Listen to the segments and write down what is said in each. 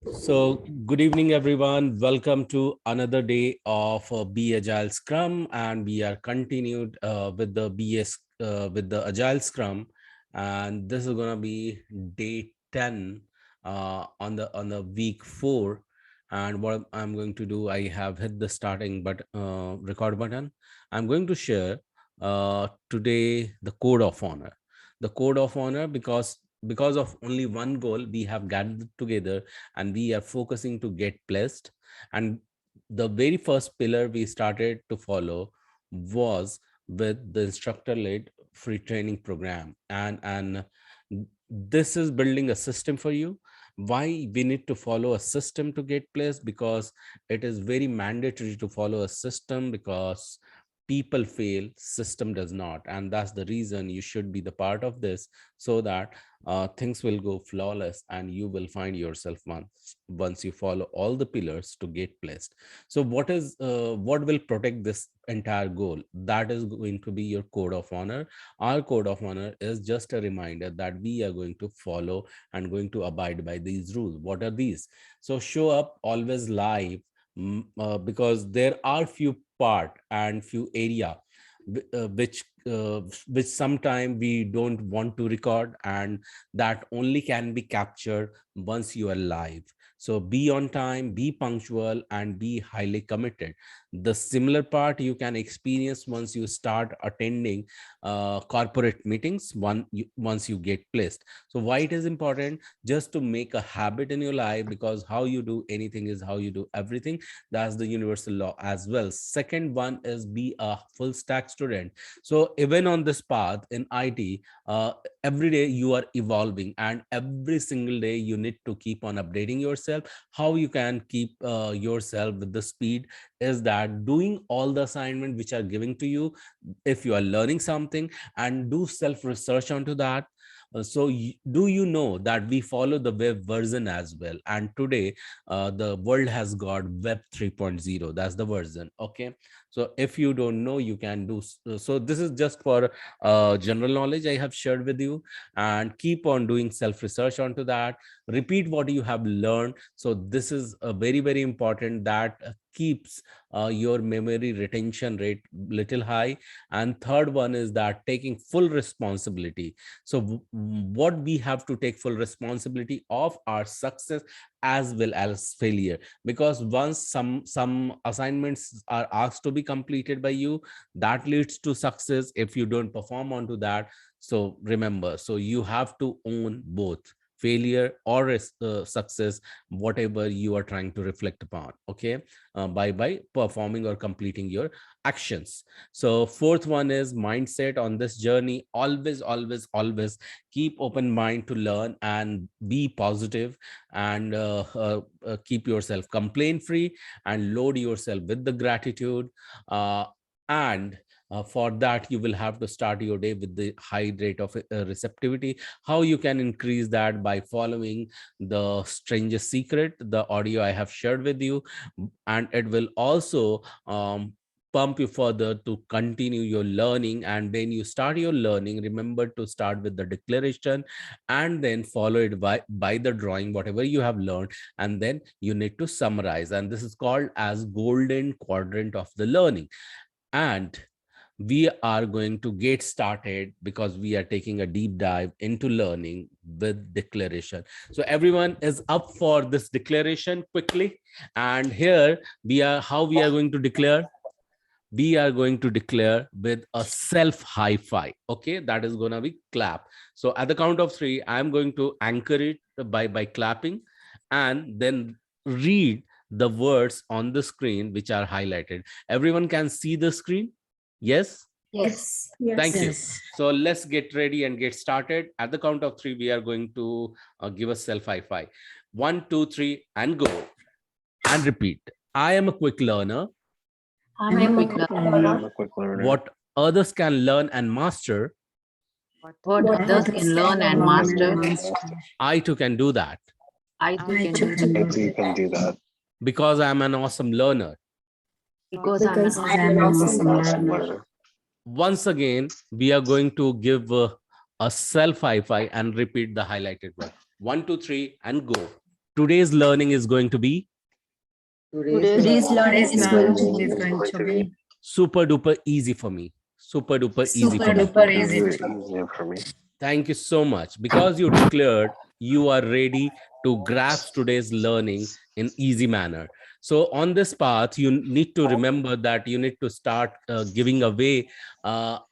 So, good evening, everyone. Welcome to another day of Be Agile Scrum, and we are continued with the with the Agile Scrum, and this is gonna be day 10 on the week 4. And what I'm going to do, I have hit the starting but record button. I'm going to share today the code of honor. The code of honor because of only one goal we have gathered together and we are focusing to get blessed. And the very first pillar we started to follow was with the instructor led free training program, and this is building a system for you. Why we need to follow a system to get placed? Because it is very mandatory to follow a system, because people fail, system does not, and that's the reason you should be the part of this, so that things will go flawless and you will find yourself once you follow all the pillars to get placed. So what will protect this entire goal? That is going to be your code of honor. Our code of honor is just a reminder that we are going to follow and going to abide by these rules. What are these? So show up always live, because there are few part and few area which sometime we don't want to record, and that only can be captured once you are live. So be on time, be punctual, and be highly committed. The similar part you can experience once you start attending corporate meetings once you get placed. So why it is important? Just to make a habit in your life, because how you do anything is how you do everything. That's the universal law as well. Second one is be a full stack student. So even on this path in IT, every day you are evolving, and every single day you need to keep on updating yourself. How you can keep yourself with the speed is that doing all the assignment which are giving to you. If you are learning something, and do self research onto that. Do you know that we follow the web version as well? And today, the world has got web 3.0. That's the version. Okay. So if you don't know, you can do. So this is just for general knowledge I have shared with you, and keep on doing self research onto that. Repeat what you have learned. So this is a very, very important, that keeps your memory retention rate little high. And third one is that taking full responsibility. So what we have to take full responsibility of our success as well as failure, because once some assignments are asked to be completed by you, that leads to success if you don't perform onto that. So remember, so you have to own both failure or success, whatever you are trying to reflect upon. Okay. By performing or completing your actions. So fourth one is mindset on this journey. Always keep open mind to learn and be positive, and keep yourself complaint free, and load yourself with the gratitude. And For that, you will have to start your day with the high rate of receptivity. How you can increase that? By following the strangest secret, the audio I have shared with you, and it will also pump you further to continue your learning. And when you start your learning, remember to start with the declaration, and then follow it by the drawing whatever you have learned, and then you need to summarize, and this is called as golden quadrant of the learning. And we are going to get started, because we are taking a deep dive into learning with declaration. So everyone is up for this declaration quickly. And here we are, how we are going to declare. We are going to declare with a self high five. Okay, that is going to be clap. So at the count of 3, I'm going to anchor it by clapping, and then read the words on the screen which are highlighted. Everyone can see the screen? Yes. Yes. Thank you. Yes. So let's get ready and get started. At the count of 3, we are going to give a self high five. 1, 2, 3, and go. And repeat. I am a quick learner. I'm a quick learner. I'm a quick learner. What others can learn and master, What others can learn and master, I too can do that, I too I can too do can that. do You can do that because I'm an awesome learner. Because I'm an I'm an awesome awesome learner. learner. Once again, we are going to give a self high five and repeat the highlighted word. 1, 2, 3, and go. today's learning is going to be Today's learning is going to be super duper easy for me. Super duper easy super for me. duper easy. Easier for me. Thank you so much, because you declared you are ready to grasp today's learning in easy manner. So on this path, you need to remember that you need to start giving away.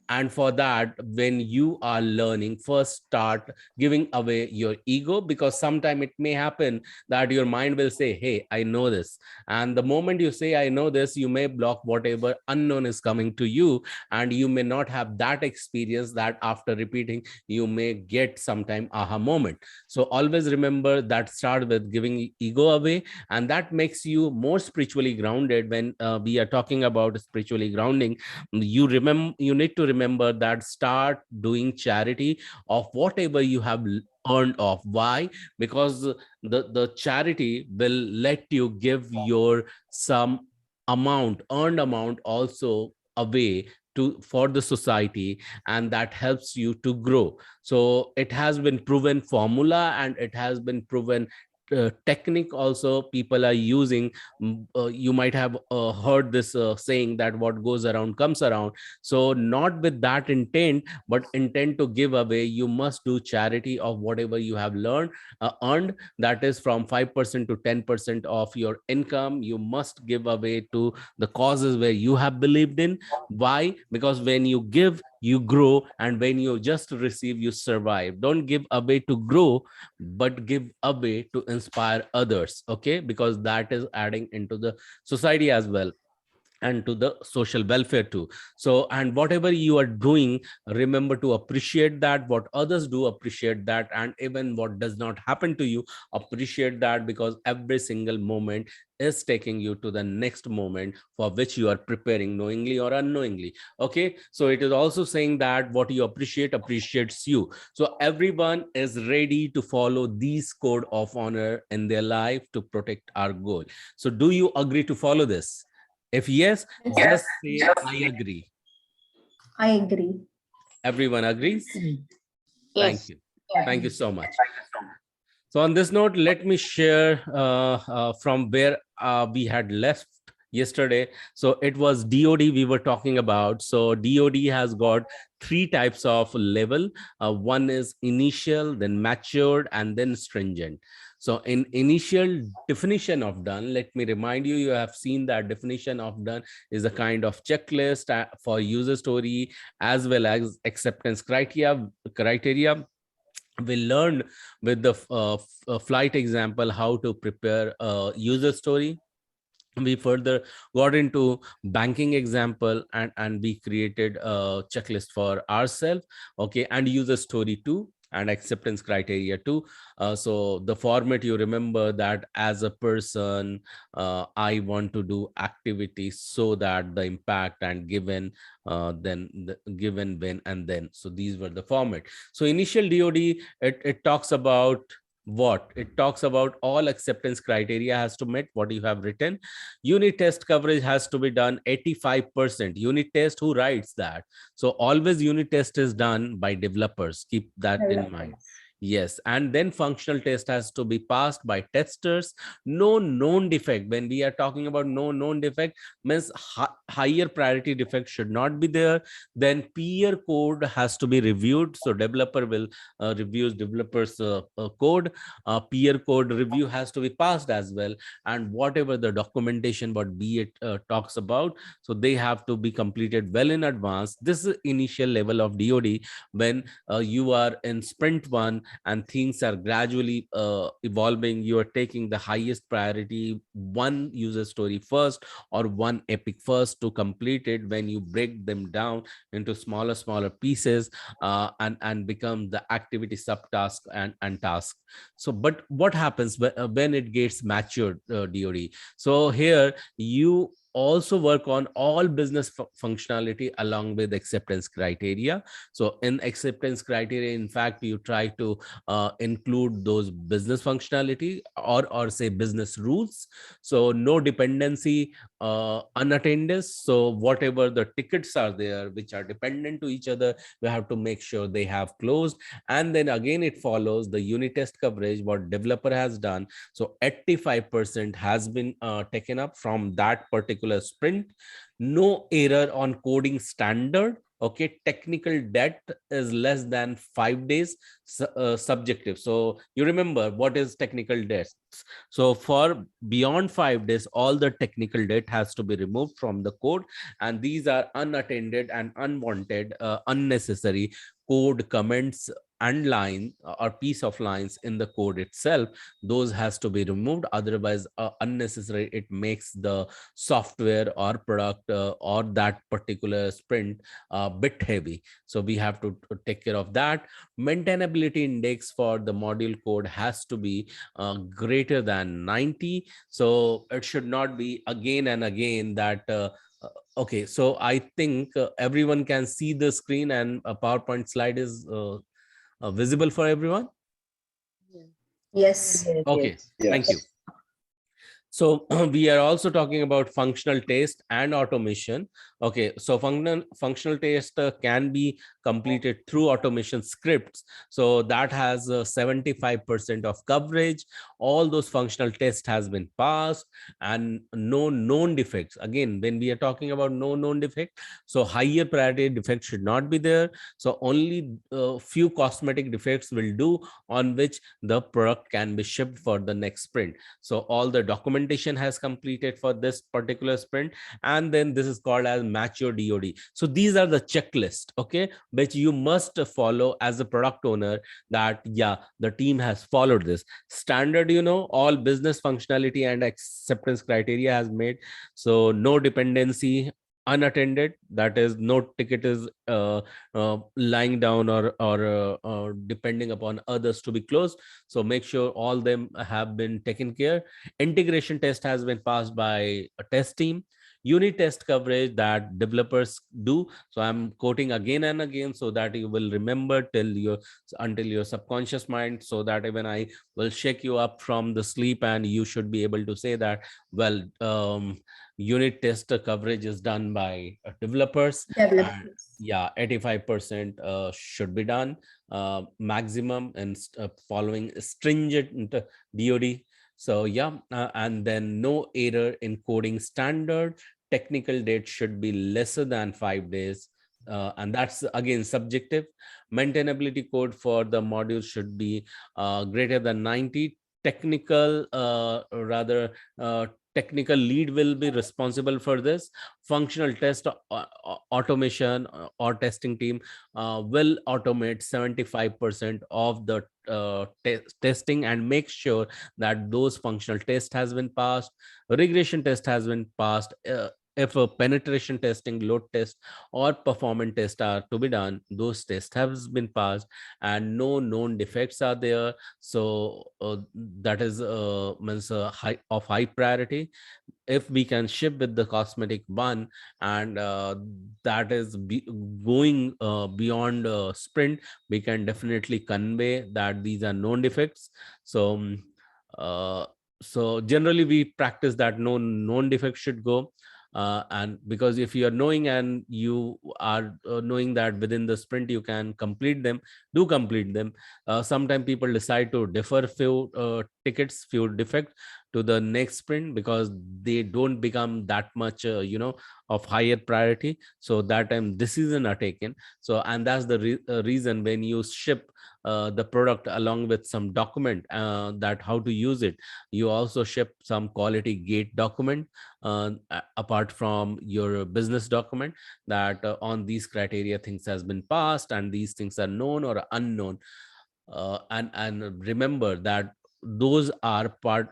And for that, when you are learning, first start giving away your ego, because sometime it may happen that your mind will say, hey, I know this. And the moment you say, I know this, you may block whatever unknown is coming to you. And you may not have that experience that after repeating, you may get sometime aha moment. So always remember that start with giving ego away, and that makes you more spiritually grounded. When we are talking about spiritually grounding, you need to remember that start doing charity of whatever you have earned of. Why? Because the charity will let you give your some amount, earned amount also away to for the society, and that helps you to grow. So it has been proven formula, and it has been proven technique also people are using. You might have heard this saying that what goes around comes around. So not with that intent, but intent to give away, you must do charity of whatever you have learned, earned. That is from 5% to 10% of your income, you must give away to the causes where you have believed in. Why? Because when you give, you grow, and when you just receive, you survive. Don't give away to grow, but give away to inspire others. Okay, because that is adding into the society as well, and to the social welfare too. So, and whatever you are doing, remember to appreciate that. What others do, appreciate that. And even what does not happen to you, appreciate that, because every single moment is taking you to the next moment for which you are preparing, knowingly or unknowingly. Okay, so it is also saying that what you appreciate appreciates you. So everyone is ready to follow these code of honor in their life to protect our goal. So do you agree to follow this? If yes, just say I agree. I agree. Everyone agrees? Thank Yes. you. Thank you so much. So on this note, let me share from where we had left yesterday. So it was DOD we were talking about. So DOD has got three types of level. One is initial, then matured, and then stringent. So in initial definition of done, let me remind you, you have seen that definition of done is a kind of checklist for user story as well as acceptance criteria. We learned with the flight example how to prepare a user story. We further got into banking example, and we created a checklist for ourselves. Okay, and user story too, and acceptance criteria too. So the format, you remember that as a person, I want to do activities so that the impact and given, then the given, when, and then. So these were the format. So initial DOD, it talks about what? It talks about all acceptance criteria has to meet what you have written. Unit test coverage has to be done 85%. Unit test, who writes that? So always unit test is done by developers. Keep that in mind. Yes, and then functional test has to be passed by testers. No known defect. When we are talking about no known defect, means higher priority defect should not be there. Then peer code has to be reviewed. So developer will reviews developers code. Peer code review has to be passed as well. And whatever the documentation what be it talks about, so they have to be completed well in advance. This is initial level of DOD. When you are in sprint one and things are gradually evolving, you are taking the highest priority one user story first or one epic first to complete it. When you break them down into smaller pieces, and become the activity subtask and task. So but what happens when it gets matured, DOD? So here you also work on all business functionality along with acceptance criteria. So in acceptance criteria, in fact, you try to include those business functionality or say business rules. So no dependency, unattended. So whatever the tickets are there which are dependent to each other, we have to make sure they have closed. And then again it follows the unit test coverage what developer has done. So 85% has been taken up from that particular sprint. No error on coding standard. Okay, technical debt is less than 5 days, subjective. So you remember what is technical debt. So for beyond 5 days, all the technical debt has to be removed from the code, and these are unattended and unwanted, unnecessary code comments and line or piece of lines in the code itself. Those has to be removed, otherwise unnecessary, it makes the software or product or that particular sprint a bit heavy. So we have to take care of that. Maintainability index for the module code has to be greater than 90. So it should not be again and again that okay, so I think everyone can see the screen and a PowerPoint slide is visible for everyone. Yes. Okay, thank you. So we are also talking about functional test and automation. Okay, so functional test can be completed through automation scripts. So that has 75% of coverage. All those functional tests has been passed and no known defects. Again, when we are talking about no known defect, so higher priority defects should not be there. So only few cosmetic defects will do, on which the product can be shipped for the next sprint. So all the documentation has completed for this particular sprint, and then this is called as mature DoD. So these are the checklist, okay, which you must follow as a product owner, that yeah, the team has followed this standard. All business functionality and acceptance criteria has made. So no dependency, unattended, that is no ticket is lying down or depending upon others to be closed. So make sure all them have been taken care. Integration test has been passed by a test team. Unit test coverage that developers do. So I'm quoting again and again so that you will remember until your subconscious mind, so that even I will shake you up from the sleep and you should be able to say that, well, unit test coverage is done by developers. Yeah, 85% should be done maximum, and following stringent DoD. So yeah, and then no error in coding standard. Technical date should be lesser than 5 days. And that's again subjective. Maintainability code for the module should be greater than 90. Technical, rather, technical lead will be responsible for this. Functional test automation or testing team will automate 75% of the testing and make sure that those functional test has been passed. Regression test has been passed. If a penetration testing, load test, or performance test are to be done, those tests have been passed and no known defects are there. So that is means of high priority. If we can ship with the cosmetic one, and that is going beyond sprint, we can definitely convey that these are known defects. So uh, so generally we practice that no known defects should go. And because if you are knowing and you are knowing that within the sprint you can complete them, do complete them. Sometimes people decide to defer few tickets, few defects to the next sprint because they don't become that much of higher priority. So that time decisions are taken. So and that's the reason when you ship the product along with some document that how to use it, you also ship some quality gate document apart from your business document, that on these criteria things has been passed and these things are known or unknown. And remember that those part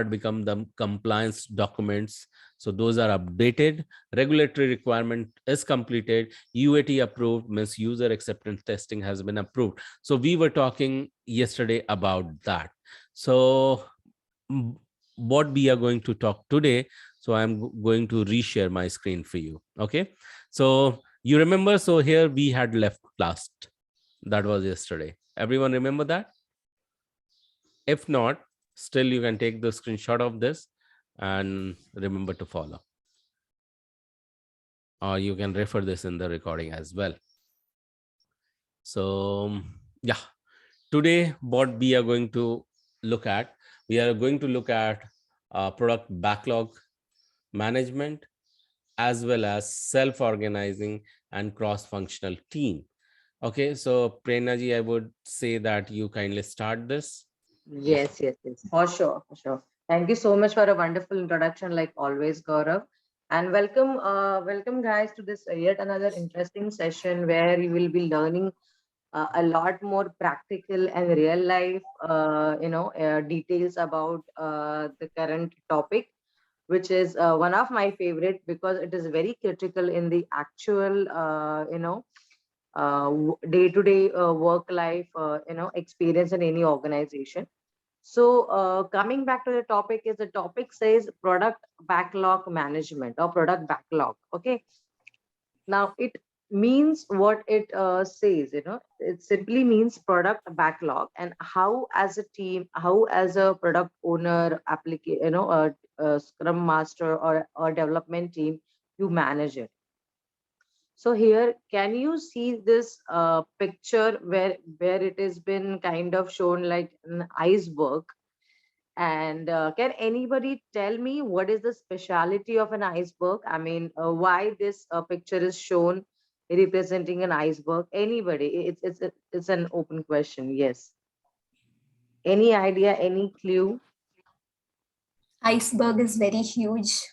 become the compliance documents. So those are updated. Regulatory requirement is completed. UAT approved means user acceptance testing has been approved. So we were talking yesterday about that. So what we are going to talk today, So I'm going to reshare my screen for you. Okay. So you remember, so here we had left last. That was yesterday. Everyone remember that? If not, still you can take the screenshot of this and remember to follow. Or you can refer this in the recording as well. So yeah, today what we are going to look at, we are going to look at product backlog management as well as self-organizing and cross-functional team. Okay, so Prerna ji, I would say that you kindly start this. Yes, yes, yes, for sure, for sure. Thank you so much for a wonderful introduction, like always, Gaurav. And welcome, welcome guys to this yet another interesting session where you will be learning a lot more practical and real life, details about the current topic, which is one of my favorite because it is very critical in the actual, day-to-day work life, experience in any organization. So coming back to the topic, is the topic says product backlog management or product backlog. Okay. Now it means what it says, it simply means product backlog, and how as a team, how as a product owner, a scrum master or development team, you manage it. So here, can you see this picture where it has been kind of shown like an iceberg? And can anybody tell me what is the speciality of an iceberg? I mean, why this picture is shown representing an iceberg? Anybody? It's an open question. Yes. Any idea? Any clue? Iceberg is very huge.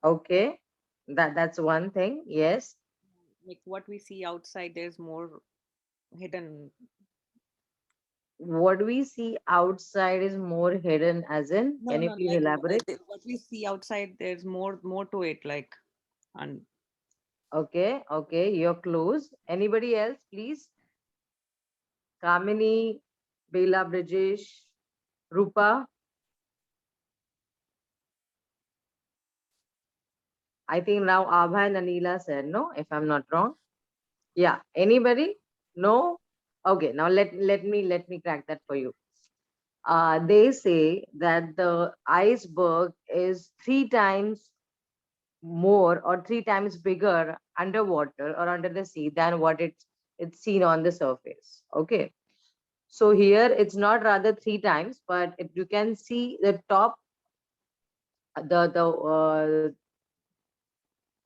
Okay, that's one thing. Yes. Like what we see outside, there's more hidden. What we see outside is more hidden. As in, No, can you no, please like elaborate? what we see outside, there's more to it. Like, and Okay, okay, you're close. Anybody else, please? Kamini, Bela, Brijesh, Rupa. I think now Abhay and Anila said no, if I'm not wrong. Yeah. Anybody? No? Okay, now let me crack that for you. They say that the iceberg is 3 times more or 3 times bigger underwater or under the sea than what it's seen on the surface. Okay. So here it's not rather 3 times, but if you can see the top, the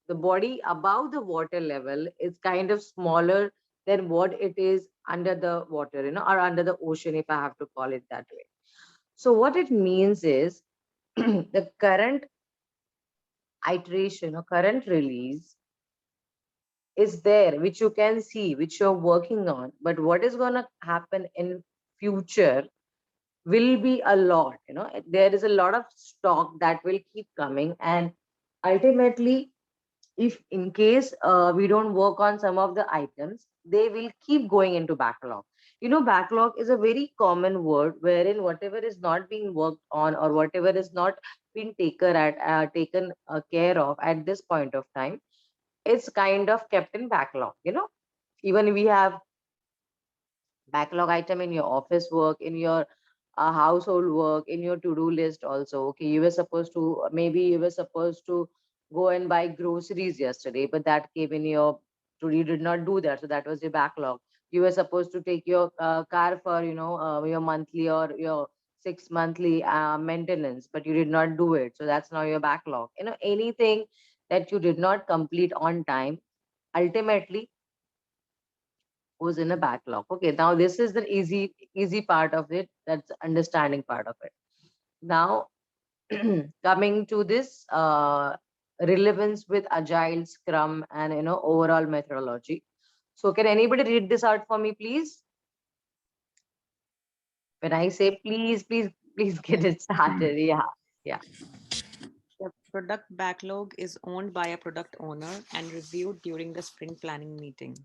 body above the water level is kind of smaller than what it is under the water, or under the ocean, if I have to call it that way. So what it means is the current iteration or current release is there, which you can see, which you're working on. But what is going to happen in future will be a lot, there is a lot of stock that will keep coming. And ultimately, if in case we don't work on some of the items, they will keep going into backlog. Backlog is a very common word wherein whatever is not being worked on or whatever is not being taken care of at this point of time, it's kind of kept in backlog. Even we have backlog item in your office work, in your household work, in your to-do list also. Okay, maybe you were supposed to go and buy groceries yesterday, but that came in your you did not do that, so that was your backlog. You were supposed to take your car for your monthly or your 6 monthly maintenance, but you did not do it, so that's now your backlog. Anything that you did not complete on time ultimately was in a backlog. Okay, now this is the easy part of it. That's the understanding part of it. Now, coming to this relevance with Agile, Scrum, and overall methodology. So, can anybody read this out for me, please? When I say please, please, please get it started. Yeah, yeah. the product backlog is owned by a product owner and reviewed during the sprint planning meeting.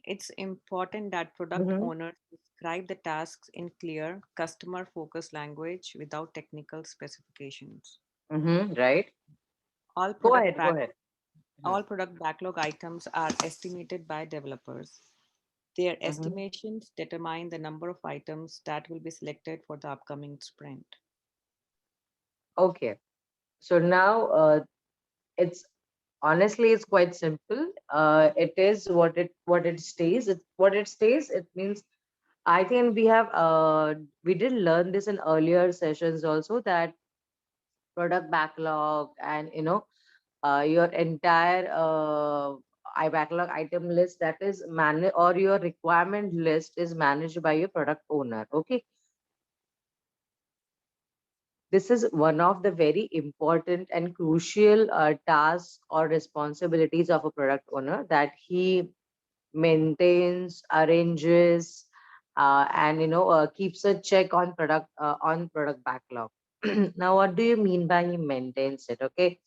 It's important that product Mhm. owners describe the tasks in clear, customer focused language without technical specifications. Right. All Go product ahead. Go back ahead. all product backlog items are estimated by developers. Their Mhm. estimations determine the number of items that will be selected for the upcoming sprint. Okay. So now it's honestly it's quite simple. It is what it stays. It's what it stays. It means I think we did learn this in earlier sessions also, that product backlog and your entire I backlog item list, that is managed, or your requirement list is managed by your product owner. Okay, this is one of the very important and crucial tasks or responsibilities of a product owner, that he maintains, arranges, and keeps a check on product backlog. Now, what do you mean by he maintains it? Okay,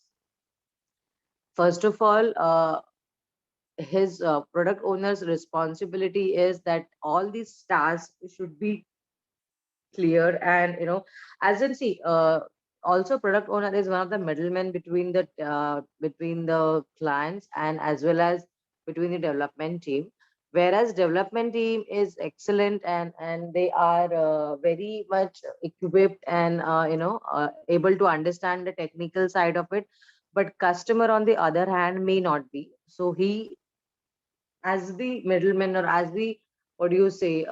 first of all, his product owner's responsibility is that all these tasks should be clear, and as in see, also product owner is one of the middlemen between the clients and as well as between the development team, whereas development team is excellent, and they are very much equipped and able to understand the technical side of it, but customer on the other hand may not be. So he, as the middleman, or as the, what do you say,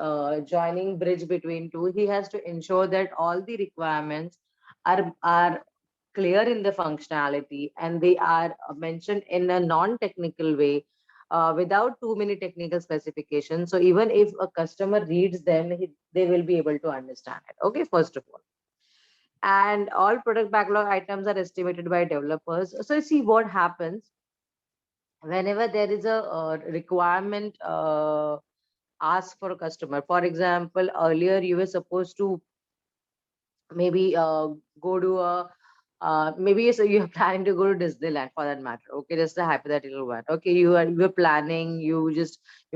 joining bridge between two, he has to ensure that all the requirements are clear in the functionality, and they are mentioned in a non-technical way, without too many technical specifications. So even if a customer reads them, they will be able to understand it. Okay, first of all. And all product backlog items are estimated by developers. So see what happens whenever there is a requirement asked for a customer. For example, earlier you were supposed to maybe go to a maybe so you're planning to go to Disneyland, for that matter. Okay, just a hypothetical one. Okay, you're planning, you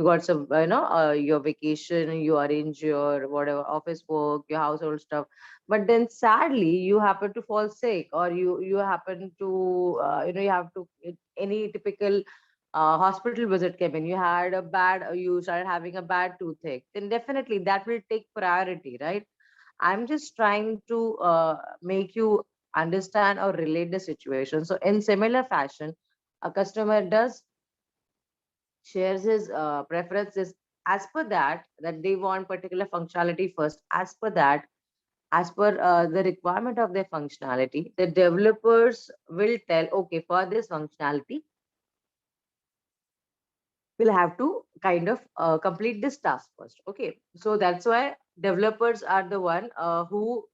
got some your vacation, you arrange your whatever office work, your household stuff, but then sadly you happen to fall sick, or you happen to you have to any typical hospital visit came in, you had a bad, you started having a bad toothache, then definitely that will take priority, right? I'm just trying to make you understand or relate the situation. So, in similar fashion, a customer does shares his preferences as per that they want particular functionality first. As per that, as per the requirement of their functionality, the developers will tell, okay, for this functionality, we'll have to kind of complete this task first. Okay, so that's why developers are the one who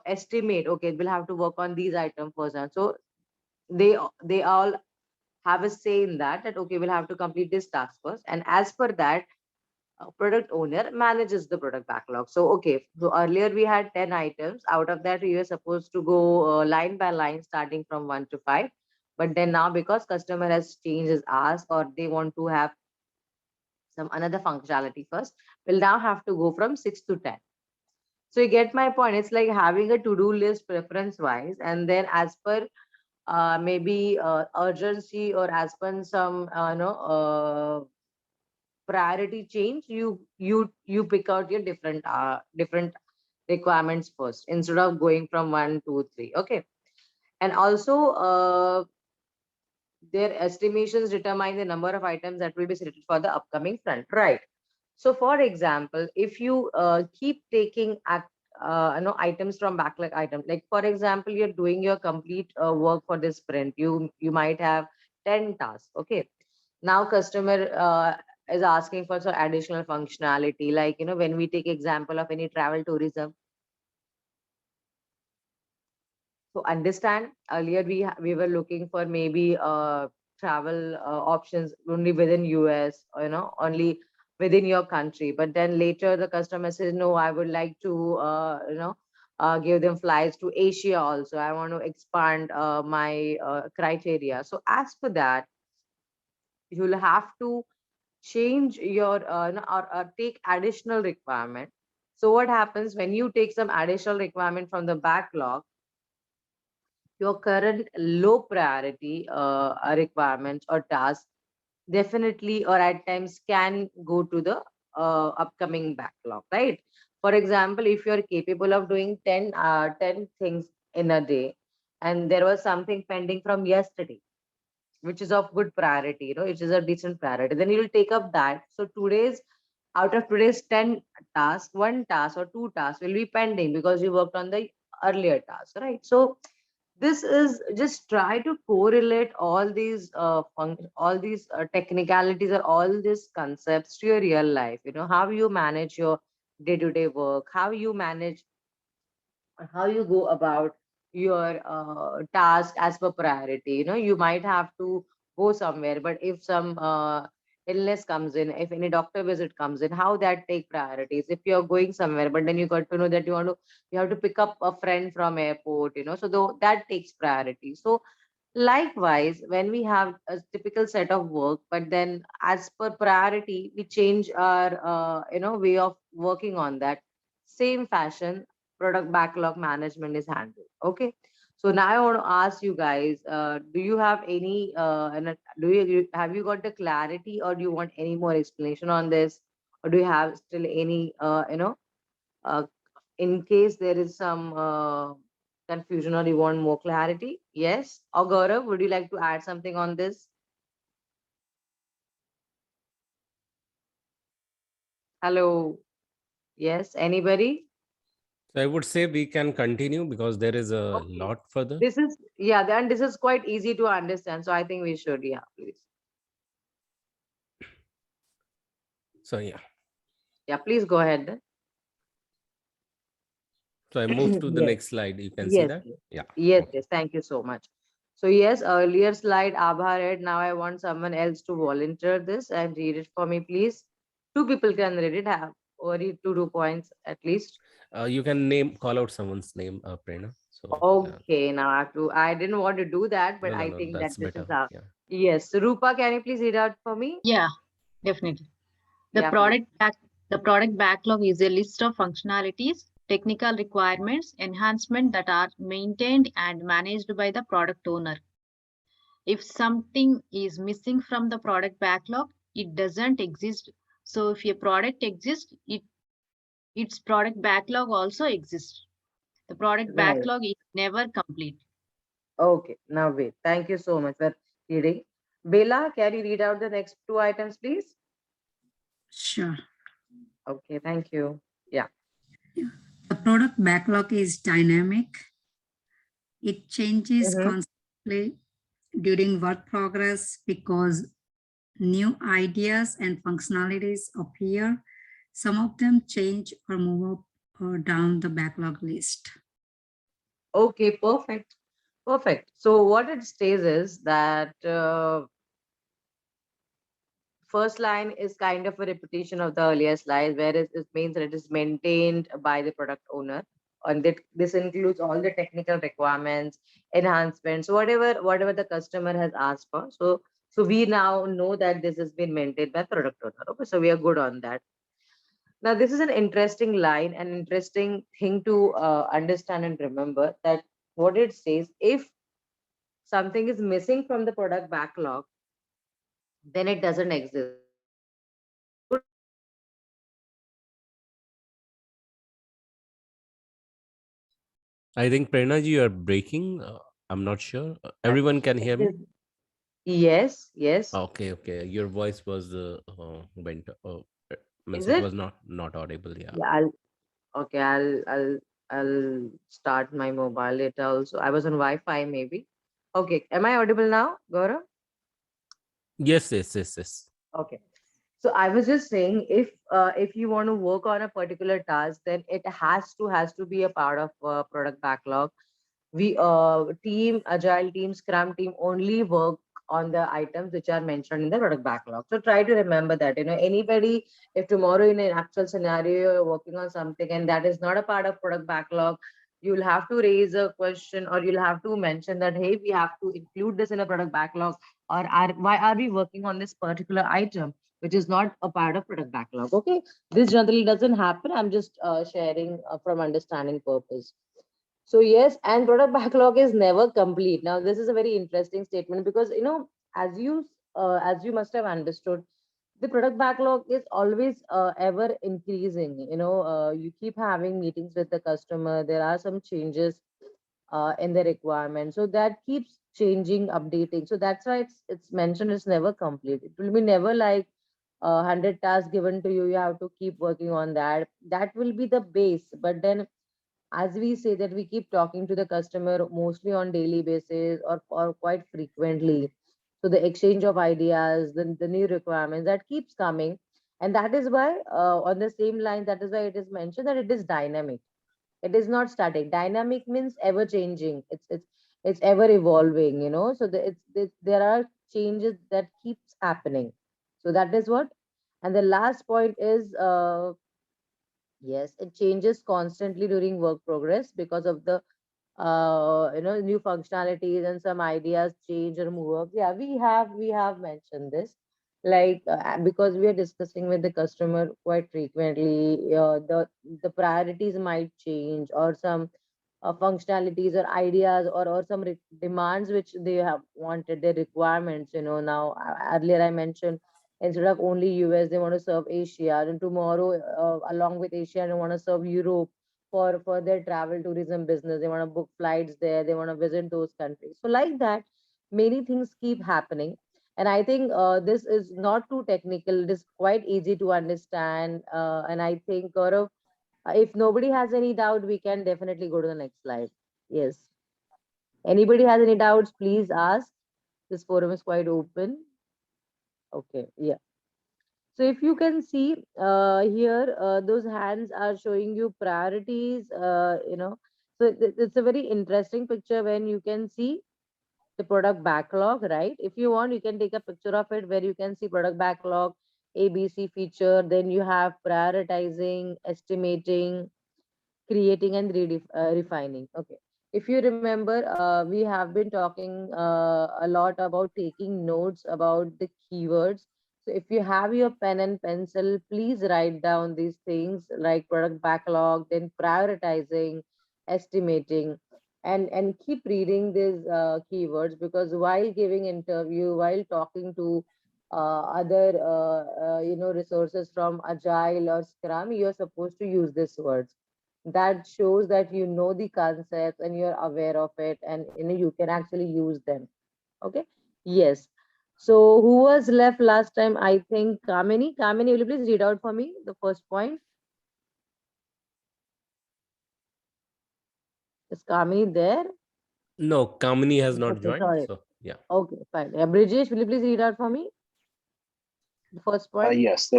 estimate, okay, we'll have to work on these items first, and so they all have a say in that okay, we'll have to complete this task first, and as per that, product owner manages the product backlog. So okay, so earlier we had 10 items. Out of that, we were supposed to go line by line, starting from 1 to 5, but then now, because customer has changed his ask, or they want to have some another functionality first, we'll now have to go from 6 to 10. So you get my point. It's like having a to-do list preference wise, and then as per maybe urgency, or as per some priority change, you pick out your different requirements first, instead of going from 1 2 3. Okay, and also their estimations determine the number of items that will be selected for the upcoming front, right? So, for example, if you keep taking items from backlog items, like for example, you're doing your complete work for this sprint, you might have 10 tasks. Okay, now customer is asking for some additional functionality, like when we take example of any travel tourism. So understand, earlier we were looking for maybe travel options only within US, or only within your country. But then later the customer says, no, I would like to give them flights to Asia also. I want to expand my criteria. So as for that, you'll have to change your or take additional requirement. So what happens when you take some additional requirement from the backlog? your current low priority requirements or tasks definitely or at times can go to the upcoming backlog, right? For example, if you're capable of doing 10 things in a day and there was something pending from yesterday which is of good priority, which is a decent priority, then you'll take up that. So out of today's 10 tasks, one task or two tasks will be pending because you worked on the earlier task, right? So this is just try to correlate all these all these technicalities or all these concepts to your real life. How you manage your day-to-day work, how you go about your task as per priority. You might have to go somewhere, but if some illness comes in, if any doctor visit comes in, how that take priorities. If you're going somewhere but then you got to know that you have to pick up a friend from airport, so though that takes priority. So likewise, when we have a typical set of work, but then as per priority, we change our way of working on that. Same fashion, product backlog management is handled. Okay. So now I want to ask you guys, do you have any have you got the clarity, or do you want any more explanation on this, or do you have still any uh, in case there is some confusion or you want more clarity? Yes. Or Gaurav, would you like to add something on this? Hello. Yes. Anybody? So I would say we can continue because there is a Okay. lot further. This is, yeah, then this is quite easy to understand. So I think we should, yeah, please. So yeah. Yeah, please go ahead then. So I move to the Yes. next slide. You can see Yes. that. Yes. Yeah. Yes. Okay. Yes. Thank you so much. So yes, earlier slide Abha read. Now I want someone else to volunteer this and read it for me, please. Two people can read it. Have or read 2 points at least. You can call out someone's name, Prerna. So Okay, now I have to. I didn't want to do that, but no, no, I no. think that That's this is better. how. Yeah. Yes, so Rupa, can you please read out for me? Yeah, definitely. The Yeah, please. the product backlog is a list of functionalities, technical requirements, enhancement that are maintained and managed by the product owner. If something is missing from the product backlog, it doesn't exist. So if a product exists, its product backlog also exists. The product Right. backlog is never complete. Okay. Now wait. Thank you so much for reading. Bela, can you read out the next two items, please? Sure. Okay. Thank you. Yeah. The product backlog is dynamic. It changes Mm-hmm. constantly during work progress because new ideas and functionalities appear. Some of them change or move up or down the backlog list. Okay. Perfect. Perfect. So what it states is that first line is kind of a repetition of the earlier slide, whereas it means that it is maintained by the product owner. And that this includes all the technical requirements, enhancements, whatever the customer has asked for. So we now know that this has been maintained by product owner. Okay, so we are good on that. Now this is an interesting line, an interesting thing to understand and remember that what it says, if something is missing from the product backlog, then it doesn't exist. I think Prerna ji, you are breaking. I'm not sure. Everyone can hear me. Yes, yes. Okay, okay. Your voice was went. Means Is it it? was not audible. Yeah. Yeah, okay, I'll start my mobile data also. I was on Wi-Fi maybe. Okay, am I audible now, Gaurav? Yes, yes, yes, yes. Okay. So I was just saying, if you want to work on a particular task, then it has to be a part of product backlog. We team, agile team, scrum team only work on the items which are mentioned in the product backlog. So try to remember that. Anybody, if tomorrow in an actual scenario you're working on something and that is not a part of product backlog, you'll have to raise a question, or you'll have to mention that, hey, we have to include this in a product backlog, or why are we working on this particular item which is not a part of product backlog. Okay, this generally doesn't happen. I'm just sharing from understanding purpose. So yes, and product backlog is never complete. Now this is a very interesting statement because as you must have understood, the product backlog is always ever increasing. You keep having meetings with the customer. There are some changes in the requirement, so that keeps changing, updating. So that's why it's mentioned it's never complete. It will be never like 100 tasks given to you. You have to keep working on that. That will be the base, but then as we say that we keep talking to the customer mostly on daily basis or quite frequently, so the exchange of ideas, the new requirements that keeps coming, and that is why on the same line, that is why it is mentioned that it is dynamic. It is not static. Dynamic means ever changing. It's ever evolving, so there are changes that keeps happening. So that is what. And the last point is yes, it changes constantly during work progress because of the new functionalities and some ideas change or move up. Yeah, we have mentioned this, like because we are discussing with the customer quite frequently. The priorities might change, or some functionalities or ideas, or some demands which they have wanted, their requirements. Now earlier I mentioned, instead of only US, they want to serve Asia, and tomorrow along with Asia, they want to serve Europe for their travel tourism business. They want to book flights there, they want to visit those countries. So like that, many things keep happening. And I think this is not too technical, it is quite easy to understand. And I think, Gaurav, if nobody has any doubt, we can definitely go to the next slide. Yes, anybody has any doubts, please ask. This forum is quite open. Okay, yeah. So if you can see here, those hands are showing you priorities, So it's a very interesting picture when you can see the product backlog, right? If you want, you can take a picture of it where you can see product backlog, ABC feature, then you have prioritizing, estimating, creating, and refining. Okay. If you remember, we have been talking a lot about taking notes about the keywords. So if you have your pen and pencil, please write down these things like product backlog, then prioritizing, estimating, and keep reading these keywords, because while giving interview, while talking to other resources from Agile or Scrum, you're supposed to use these words. That shows that you know the concepts and you're aware of it, and you can actually use them. Okay. Yes. So who was left last time? I think Kamini, will you please read out for me the first point? Is Kamini there? No, Kamini has not Okay, joined. sorry. So yeah. Okay, fine. Yeah, Brijesh, will you please read out for me the first point? Yes,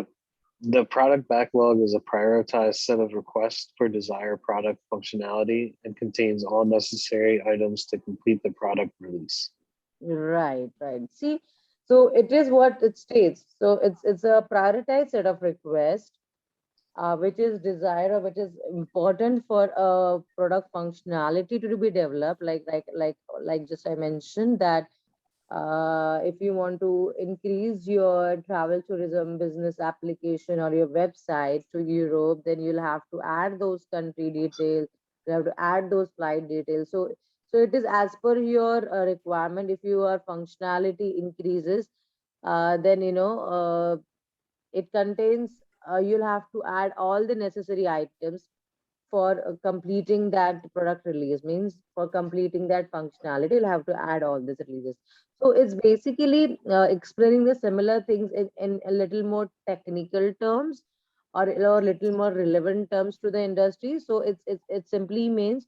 the product backlog is a prioritized set of requests for desired product functionality and contains all necessary items to complete the product release. Right, right. See, so it is what it states. So it's a prioritized set of requests which is desired, or which is important for a product functionality to be developed. Like just I mentioned that if you want to increase your travel tourism business application or your website to Europe, then you'll have to add those country details. You have to add those flight details. So it is as per your requirement. If your functionality increases, then it contains, you'll have to add all the necessary items for completing that product release. Means for completing that functionality, you'll have to add all these releases. So it's basically explaining the similar things in a little more technical terms, or little more relevant terms to the industry. So it simply means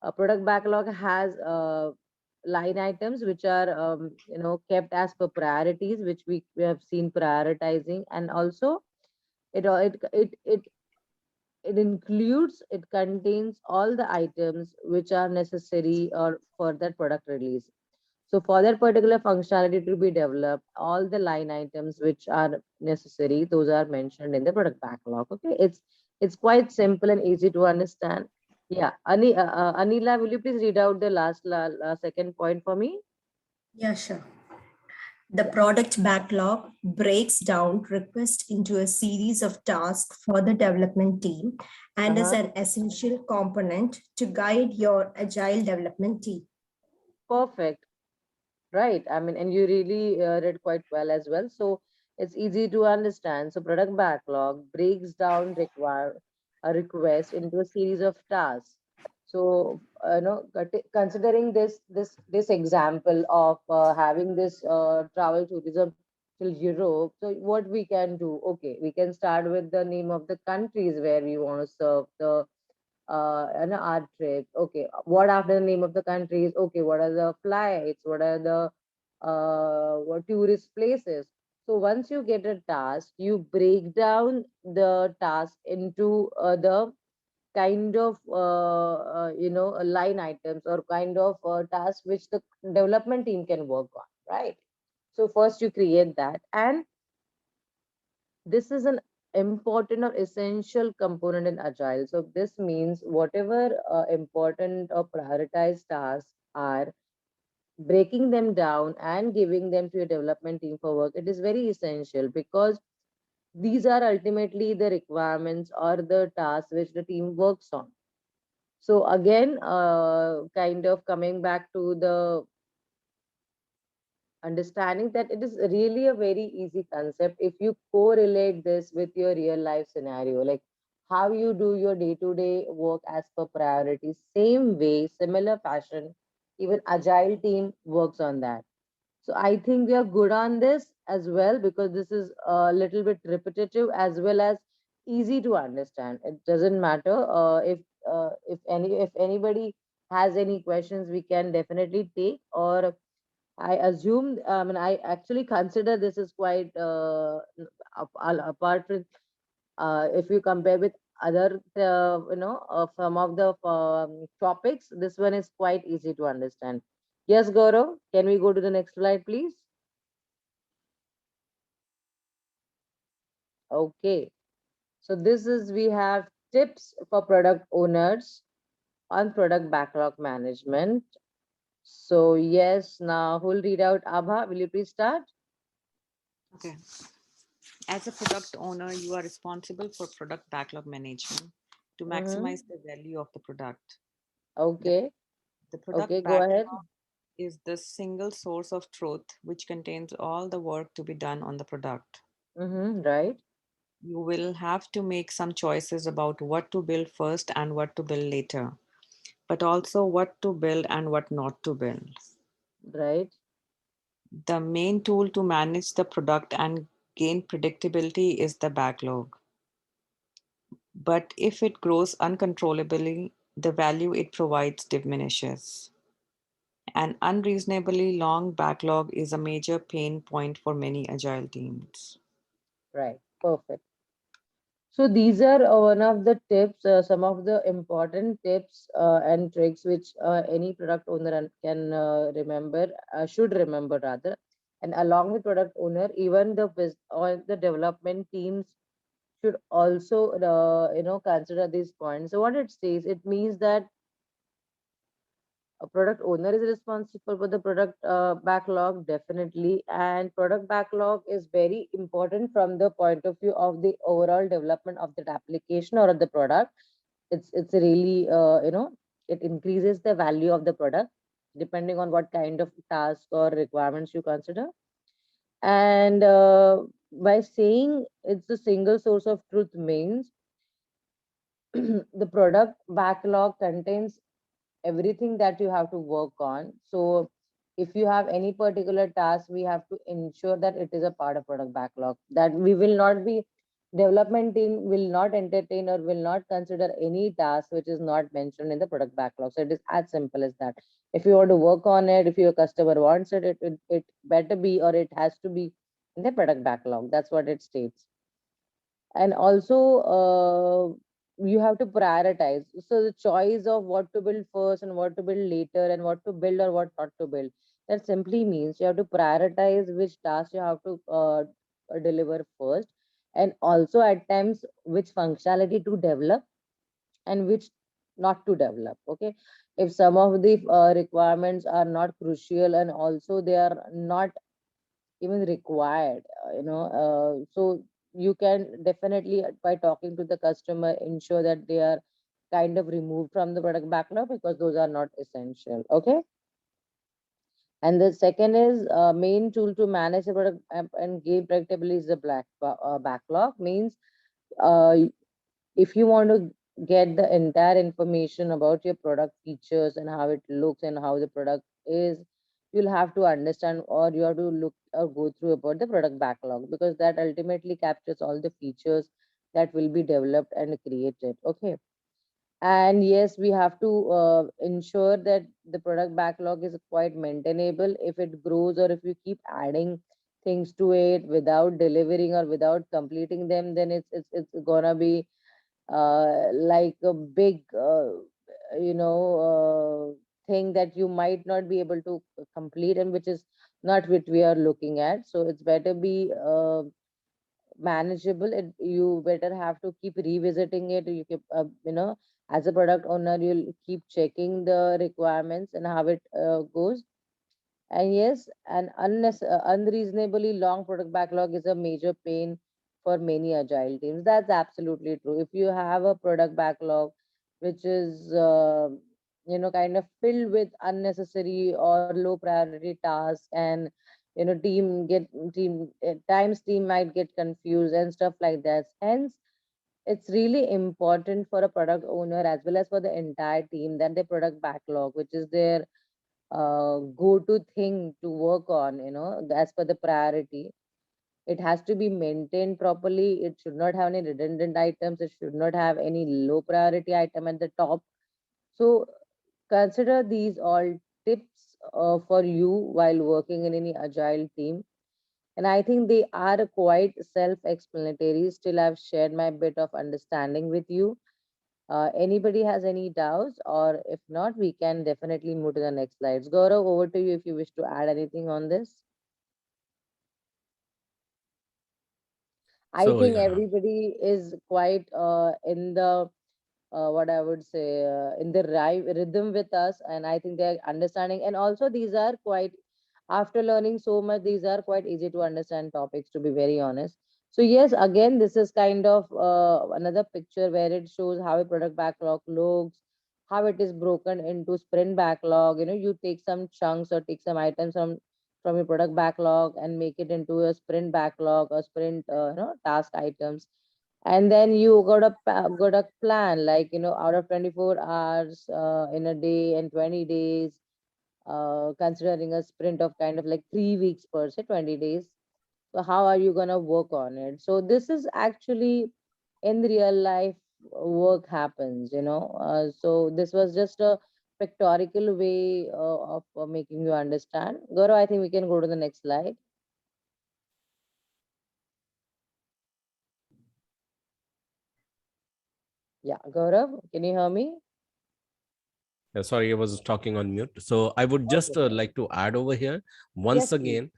a product backlog has line items which are kept as per priorities, which we have seen prioritizing. And also it al- it contains all the items which are necessary or for that product release. So for that particular functionality to be developed, all the line items which are necessary, those are mentioned in the product backlog. Okay, it's quite simple and easy to understand. Yeah, Anila, will you please read out the last second point for me? Yeah, sure. The product backlog breaks down requests into a series of tasks for the development team and is an essential component to guide your agile development team. Perfect. Right. I mean, and you really read quite well as well. So it's easy to understand. So product backlog breaks down a request into a series of tasks. So considering this example of having this travel tourism till Europe, so what we can do? Okay, we can start with the name of the countries where we want to serve the an art trip. Okay, what after the name of the countries? Okay, what are the flights? What are the what tourist places? So once you get a task, you break down the task into the kind of line items or kind of tasks which the development team can work on, right? So first you create that, and this is an important or essential component in agile. So this means whatever important or prioritized tasks are, breaking them down and giving them to your development team for work, it is very essential because these are ultimately the requirements or the tasks which the team works on. So again, kind of coming back to the understanding that it is really a very easy concept if you correlate this with your real life scenario, like how you do your day-to-day work as per priorities. Same way, similar fashion, even agile team works on that. So I think we are good on this as well because this is a little bit repetitive as well as easy to understand. It doesn't matter if anybody has any questions, we can definitely take. Or I assume, I mean, I actually consider this is quite apart from if you compare with other, some of the topics, this one is quite easy to understand. Yes, Gaurav, can we go to the next slide, please? Okay, so this is, we have tips for product owners on product backlog management. So yes, now who'll read out? Abha, will you please start? Okay. As a product owner, you are responsible for product backlog management to Mm-hmm. maximize the value of the product. Okay, The okay, product go ahead. backlog is the single source of truth which contains all the work to be done on the product. Mm-hmm, right, You will have to make some choices about what to build first and what to build later, but also what to build and what not to build. right, The main tool to manage the product and gain predictability is the backlog. But if it grows uncontrollably, the value it provides diminishes. An unreasonably long backlog is a major pain point for many agile teams. right. Perfect. So these are one of the tips, some of the important tips and tricks which any product owner can remember, should remember rather. And along with product owner, even or the development teams should also, consider these points. So what it says, it means that a product owner is responsible for the product backlog, definitely, and product backlog is very important from the point of view of the overall development of that application or of the product. It's really it increases the value of the product depending on what kind of task or requirements you consider. And by saying it's the single source of truth means the product backlog contains everything that you have to work on. So if you have any particular task, we have to ensure that it is a part of product backlog, that we will not be, development team will not entertain or will not consider any task which is not mentioned in the product backlog. So it is as simple as that. If you want to work on it, if your customer wants it, it better be, or it has to be in the product backlog. That's what it states. And also you have to prioritize, so the choice of what to build first and what to build later and what to build or what not to build, that simply means you have to prioritize which tasks you have to deliver first, and also at times which functionality to develop and which not to develop. Okay, if some of the requirements are not crucial and also they are not even required, so you can definitely, by talking to the customer, ensure that they are kind of removed from the product backlog because those are not essential. Okay. And the second is main tool to manage the product and gain predictability is the backlog. Means uh, if you want to get the entire information about your product features and how it looks and how the product is, you'll have to understand, or you have to look or go through about the product backlog, because that ultimately captures all the features that will be developed and created. Okay. And yes, we have to ensure that the product backlog is quite maintainable. If it grows or if you keep adding things to it without delivering or without completing them, then it's gonna be like a big thing that you might not be able to complete, and which is not what we are looking at. So it's better be manageable. You better have to keep revisiting it. You keep as a product owner, you'll keep checking the requirements and how it goes. And yes, an unreasonably long product backlog is a major pain for many agile teams. That's absolutely true. If you have a product backlog which is kind of filled with unnecessary or low priority tasks, and team might get confused and stuff like that. Hence, it's really important for a product owner as well as for the entire team that the product backlog, which is their go-to thing to work on, as per the priority. It has to be maintained properly. It should not have any redundant items. It should not have any low priority item at the top. So consider these all tips for you while working in any agile team. And I think they are quite self-explanatory. Still, I've shared my bit of understanding with you. Anybody has any doubts, or if not, we can definitely move to the next slides. Gaurav, over to you if you wish to add anything on this. I So think yeah. everybody is quite in the what I would say in the right rhythm with us, and I think they're understanding. And also, these are quite, after learning so much, these are quite easy to understand topics, to be very honest. So yes, again, this is kind of another picture where it shows how a product backlog looks, how it is broken into sprint backlog. You take some chunks or take some items from your product backlog and make it into a sprint backlog or sprint task items. And then you got a plan, like out of 24 hours in a day and 20 days, considering a sprint of kind of like 3 weeks per se, 20 days. So how are you going to work on it? So this is actually in real life work happens. So this was just a pictorial way of making you understand. Gaurav, I think we can go to the next slide. Yeah, Gaurav, can you hear me? Sorry, I was talking on mute. So I would just Okay. like to add over here once Yes, please. again.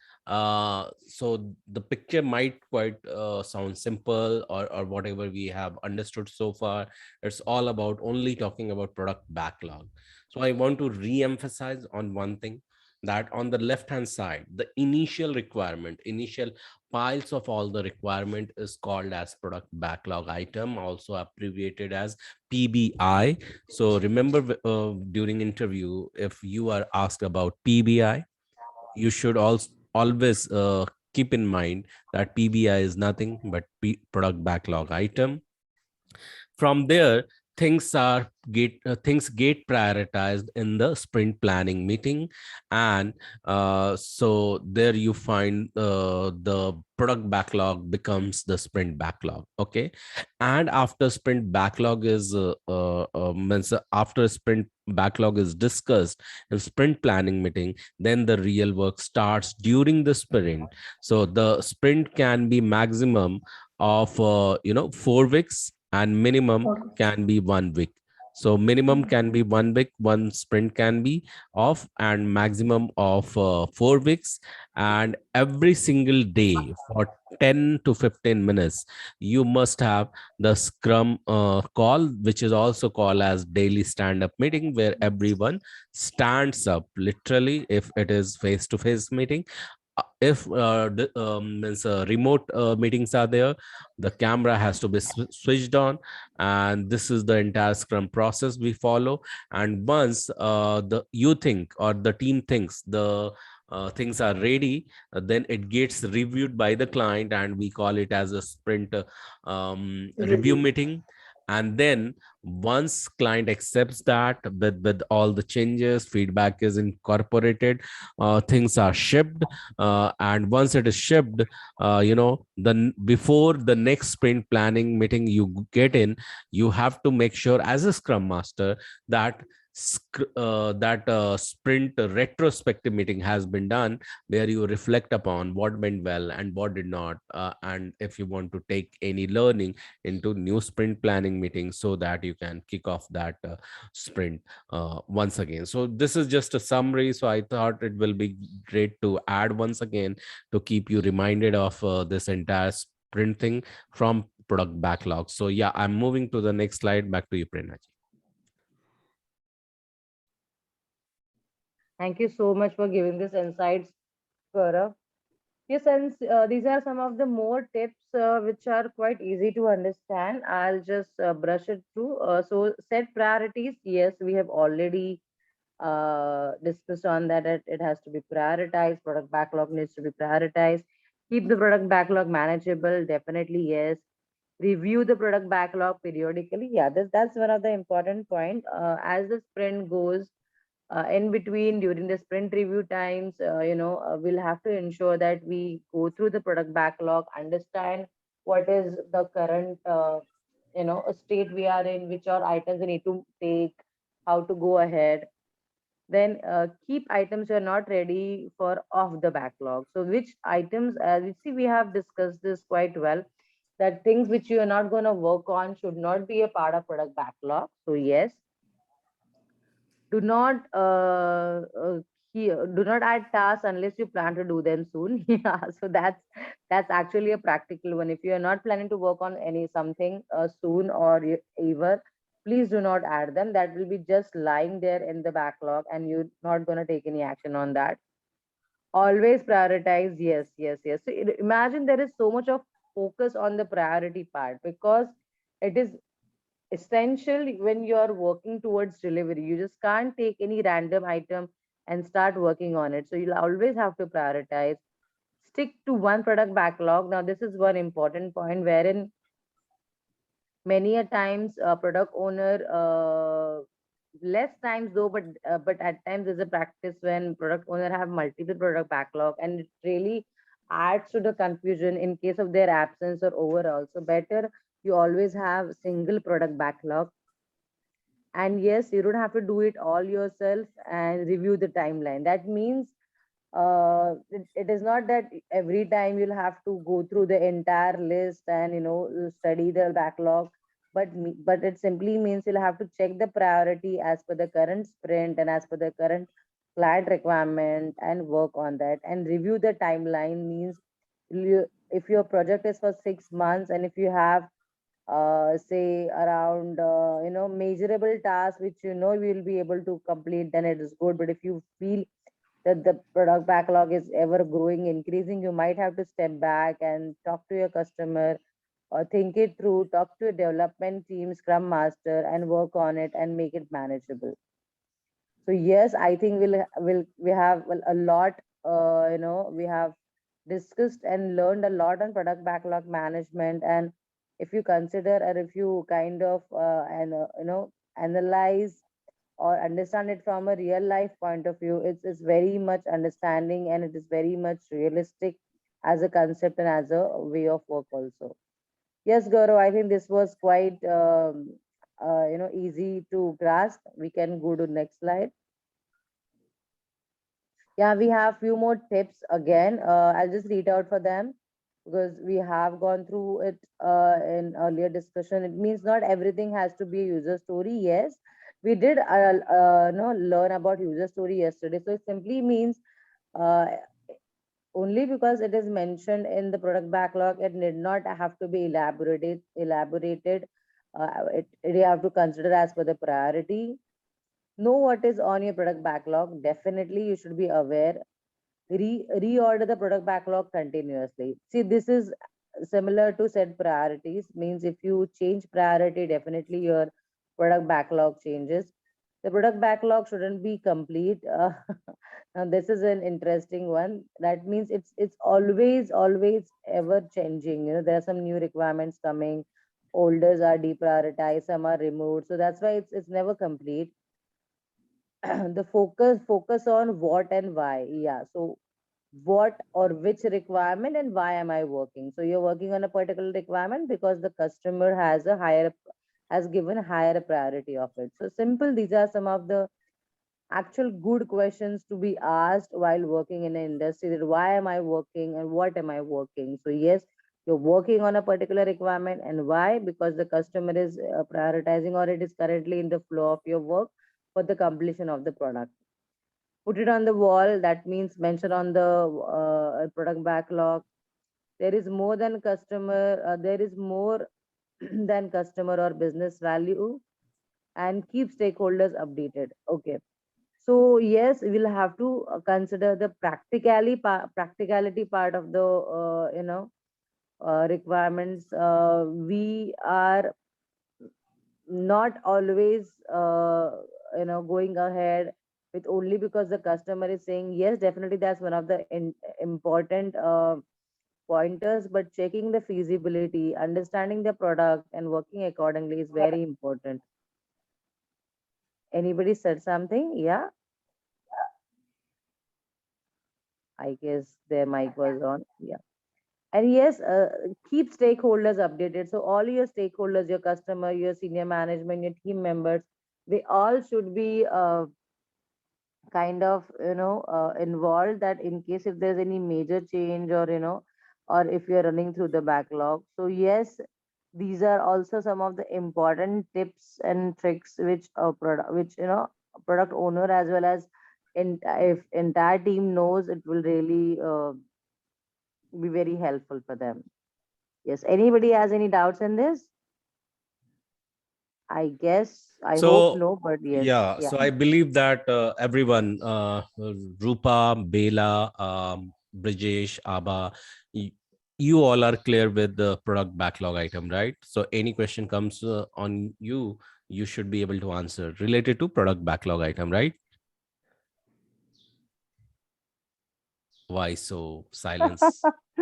So the picture might quite sound simple, or whatever we have understood so far. It's all about only talking about product backlog. So I want to re-emphasize on one thing, that on the left hand side, the initial requirement, initial piles of all the requirement is called as product backlog item, also abbreviated as PBI. So remember, during interview, if you are asked about PBI, you should also always keep in mind that PBI is nothing but product backlog item. From there, things get prioritized in the sprint planning meeting, and so there you find the product backlog becomes the sprint backlog. Okay. And after sprint backlog is means after sprint backlog is discussed in sprint planning meeting, then the real work starts during the sprint. So the sprint can be maximum of 4 weeks, and minimum Okay. can be 1 week. So minimum can be 1 week, one sprint can be of, and maximum of 4 weeks. And every single day for 10 to 15 minutes, you must have the scrum call, which is also called as daily stand-up meeting, where everyone stands up literally if it is face-to-face meeting, if means remote meetings are there, the camera has to be switched on, and this is the entire scrum process we follow. And once the you think or the team thinks the things are ready, then it gets reviewed by the client, and we call it as a sprint review meeting. And then once client accepts that with all the changes, feedback is incorporated, things are shipped, and once it is shipped, before the next sprint planning meeting you get in, you have to make sure as a scrum master that sprint retrospective meeting has been done, where you reflect upon what went well and what did not, and if you want to take any learning into new sprint planning meetings, so that you can kick off that sprint once again. So this is just a summary, so I thought it will be great to add once again to keep you reminded of this entire sprint thing from product backlog. So yeah, I'm moving to the next slide. Back to you, Prerna. Thank you so much for giving this insights, Gaurav. Yes, and these are some of the more tips which are quite easy to understand. I'll just brush it through. So set priorities. Yes, we have already discussed on that. It has to be prioritized. Product backlog needs to be prioritized. Keep the product backlog manageable. Definitely, yes. Review the product backlog periodically. Yeah, that's one of the important point. As the sprint goes, in between during the sprint review times, we'll have to ensure that we go through the product backlog, understand what is the current state we are in, which are items we need to take, how to go ahead. Then keep items you are not ready for off the backlog. So which items, as we see, we have discussed this quite well, that things which you are not going to work on should not be a part of product backlog. So yes, do not do not add tasks unless you plan to do them soon. Yeah, so that's actually a practical one. If you are not planning to work on any something soon or ever, please do not add them. That will be just lying there in the backlog, and you're not going to take any action on that. Always prioritize. Yes, yes, yes. So imagine there is so much of focus on the priority part, because it is essential when you are working towards delivery. You just can't take any random item and start working on it. So you'll always have to prioritize. Stick to one product backlog. Now, this is one important point wherein many a times a product owner, less times though, but at times there's a practice when product owner have multiple product backlog, and it really adds to the confusion in case of their absence or overall. So better you always have single product backlog. And yes, you don't have to do it all yourself and review the timeline. That means it is not that every time you'll have to go through the entire list and study the backlog, but it simply means you'll have to check the priority as per the current sprint and as per the current client requirement and work on that. And review the timeline means, if your project is for 6 months, and if you have say around measurable tasks which we will be able to complete, then it is good. But if you feel that the product backlog is ever growing, increasing, you might have to step back and talk to your customer, or think it through, talk to a development team, scrum master, and work on it and make it manageable. So yes, I think we have a lot, we have discussed and learned a lot on product backlog management. And if you consider, or if you kind of analyze or understand it from a real life point of view, it's very much understanding, and it is very much realistic as a concept and as a way of work also. Yes, Gaurav, I think this was quite easy to grasp. We can go to next slide. Yeah, we have few more tips again. I'll just read out for them, because we have gone through it in earlier discussion. It means not everything has to be a user story. Yes, we did learn about user story yesterday. So it simply means uh, only because it is mentioned in the product backlog, it need not have to be elaborated. You have to consider as per the priority. Know what is on your product backlog. Definitely you should be aware. reorder the product backlog continuously. See, this is similar to set priorities. Means if you change priority, definitely your product backlog changes. The product backlog shouldn't be complete. Now this is an interesting one. That means it's always ever changing. There are some new requirements coming. Olders are deprioritized, some are removed. So that's why it's never complete. The focus on what and why. Yeah. So what or which requirement and why am I working? So you're working on a particular requirement because the customer has given higher priority of it. So simple, these are some of the actual good questions to be asked while working in an industry, that why am I working and what am I working? So yes, you're working on a particular requirement, and why? Because the customer is prioritizing, or it is currently in the flow of your work for the completion of the product. Put it on the wall, that means mention on the product backlog. There is more than customer, there is more than customer or business value, and keep stakeholders updated. Okay. So yes, we'll have to consider the practicality part of the requirements. We are not always going ahead with only because the customer is saying yes. Definitely, that's one of the important pointers. But checking the feasibility, understanding the product, and working accordingly is very important. Anybody said something? Yeah. I guess their mic was on. Yeah. And yes, keep stakeholders updated. So all your stakeholders, your customer, your senior management, your team members, they all should be kind of involved, that in case if there's any major change, or or if you're running through the backlog. So yes, these are also some of the important tips and tricks which a product which product owner as well as if entire team knows, it will really be very helpful for them. Yes, anybody has any doubts in this? I guess, I hope So no, but yes. yeah, Yeah. so I believe that everyone, Rupa, Bela, Brijesh, Abha, you all are clear with the product backlog item, right? So any question comes on you, you should be able to answer related to product backlog item, right? Why so silence?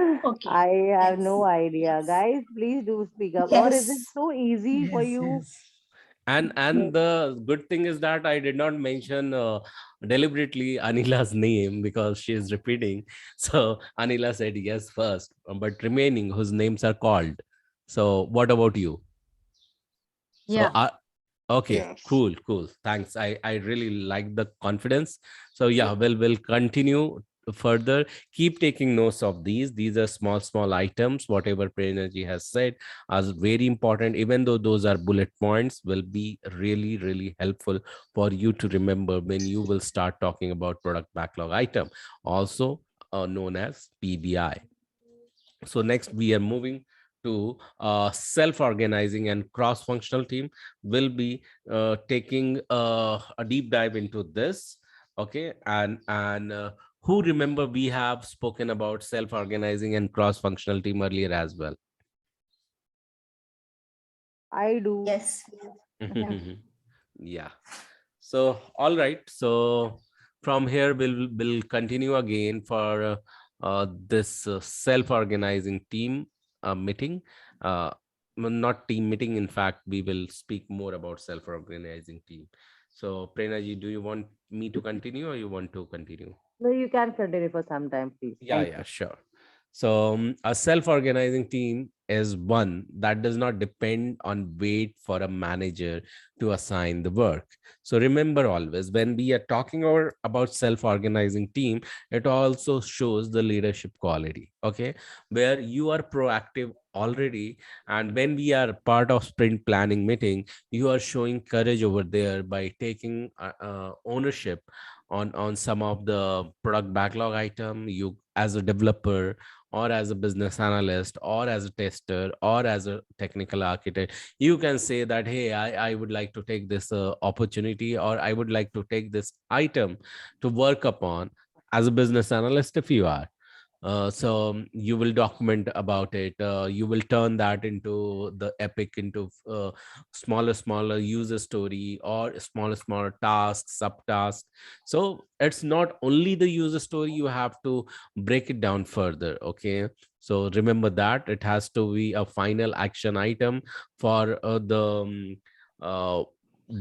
Okay. I have Yes. no idea. Yes. Guys, please do speak up. Or is it Yes. so easy for Yes, you? yes. And the good thing is that I did not mention deliberately Anila's name because she is repeating. So Anila said yes first, but remaining whose names are called. So what about you? So Yeah. okay, Yes. cool. Thanks. I really like the confidence. So yeah, we'll continue further. Keep taking notes of these. These are small items. Whatever Prernaji has said are very important. Even though those are bullet points, will be really helpful for you to remember when you will start talking about product backlog item, also known as PBI. So next we are moving to self-organizing and cross-functional team. Will be taking a deep dive into this. Okay, and who remember we have spoken about self-organizing and cross-functional team earlier as well. I do. Yes. Yeah. Yeah. So all right. So from here we'll continue again for this self-organizing team meeting. Not team meeting. In fact, we will speak more about self-organizing team. So Prerna ji, do you want me to continue or you want to continue? No, you can continue for some time, please. Thank Yeah, you. sure. So a self-organizing team is one that does not depend on wait for a manager to assign the work. So remember always when we are talking about self-organizing team, it also shows the leadership quality, okay, where you are proactive already. And when we are part of sprint planning meeting, you are showing courage over there by taking ownership on some of the product backlog item. You as a developer or as a business analyst or as a tester or as a technical architect, you can say that hey, I would like to take this opportunity, or I would like to take this item to work upon, as a business analyst, if you are. So you will document about it. You will turn that into the epic into smaller user story, or smaller tasks, subtasks. So it's not only the user story, you have to break it down further. Okay, so remember that it has to be a final action item for the uh,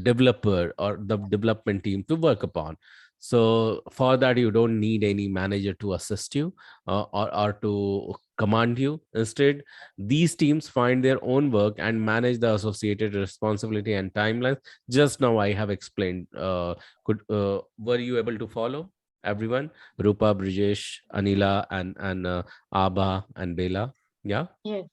developer or the development team to work upon. So for that, you don't need any manager to assist you, or to command you. Instead, these teams find their own work and manage the associated responsibility and timelines. Just now I have explained. Were you able to follow, everyone? Rupa, Brijesh, Anila, and Abha and Bela? Yeah. Yes.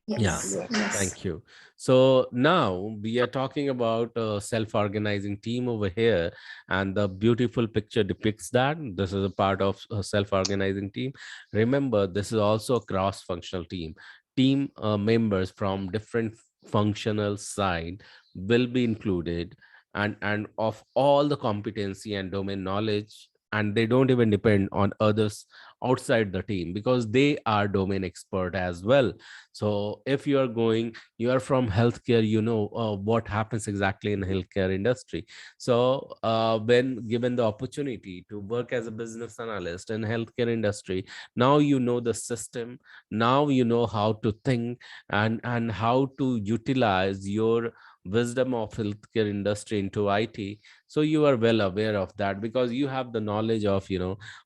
Yeah, Yes, Yes. yes. thank you. So now we are talking about a self-organizing team over here, and the beautiful picture depicts that this is a part of a self-organizing team. Remember, this is also a cross-functional team. Team members from different functional side will be included, and of all the competency and domain knowledge, and they don't even depend on others outside the team, because they are domain expert as well. So if you are going, you are from healthcare, you know what happens exactly in the healthcare industry. So when given the opportunity to work as a business analyst in healthcare industry, now you know the system, now you know how to think, and how to utilize your wisdom of healthcare industry into IT. So you are well aware of that, because you have the knowledge of,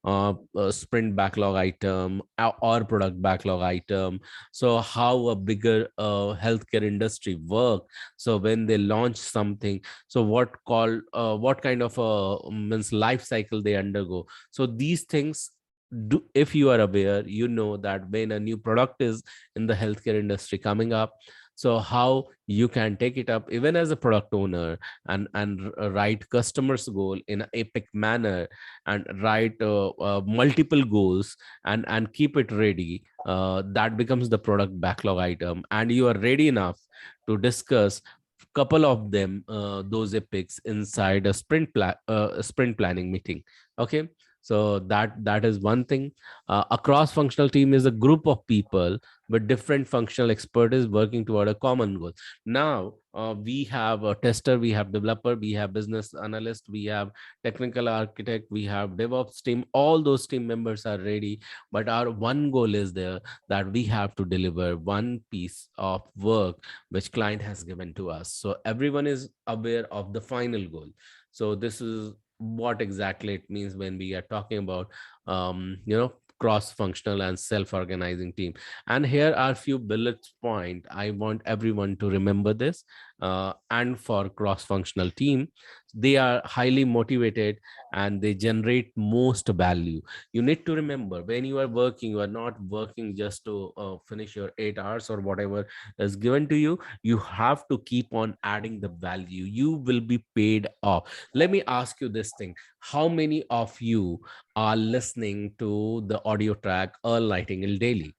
a sprint backlog item, or product backlog item. So how a bigger healthcare industry work, so when they launch something, so what kind of a means life cycle they undergo. So these things, if you are aware, you know that when a new product is in the healthcare industry coming up, so how you can take it up even as a product owner, and write customers goal in an epic manner, and write multiple goals, and keep it ready. That becomes the product backlog item, and you are ready enough to discuss couple of them, those epics, inside a sprint planning meeting. Okay, so that is one thing. A cross functional team is a group of people with different functional expertise working toward a common goal. Now we have a tester, we have developer, we have business analyst, we have technical architect, we have DevOps team. All those team members are ready, but our one goal is there, that we have to deliver one piece of work which client has given to us. So everyone is aware of the final goal. So this is what exactly it means when we are talking about cross-functional and self-organizing team. And here are few bullet point I want everyone to remember this. And for cross-functional team, they are highly motivated and they generate most value. You need to remember, when you are working, you are not working just to finish your 8 hours or whatever is given to you. You have to keep on adding the value. You will be paid off. Let me ask you this thing: how many of you are listening to the audio track Earl Nightingale daily?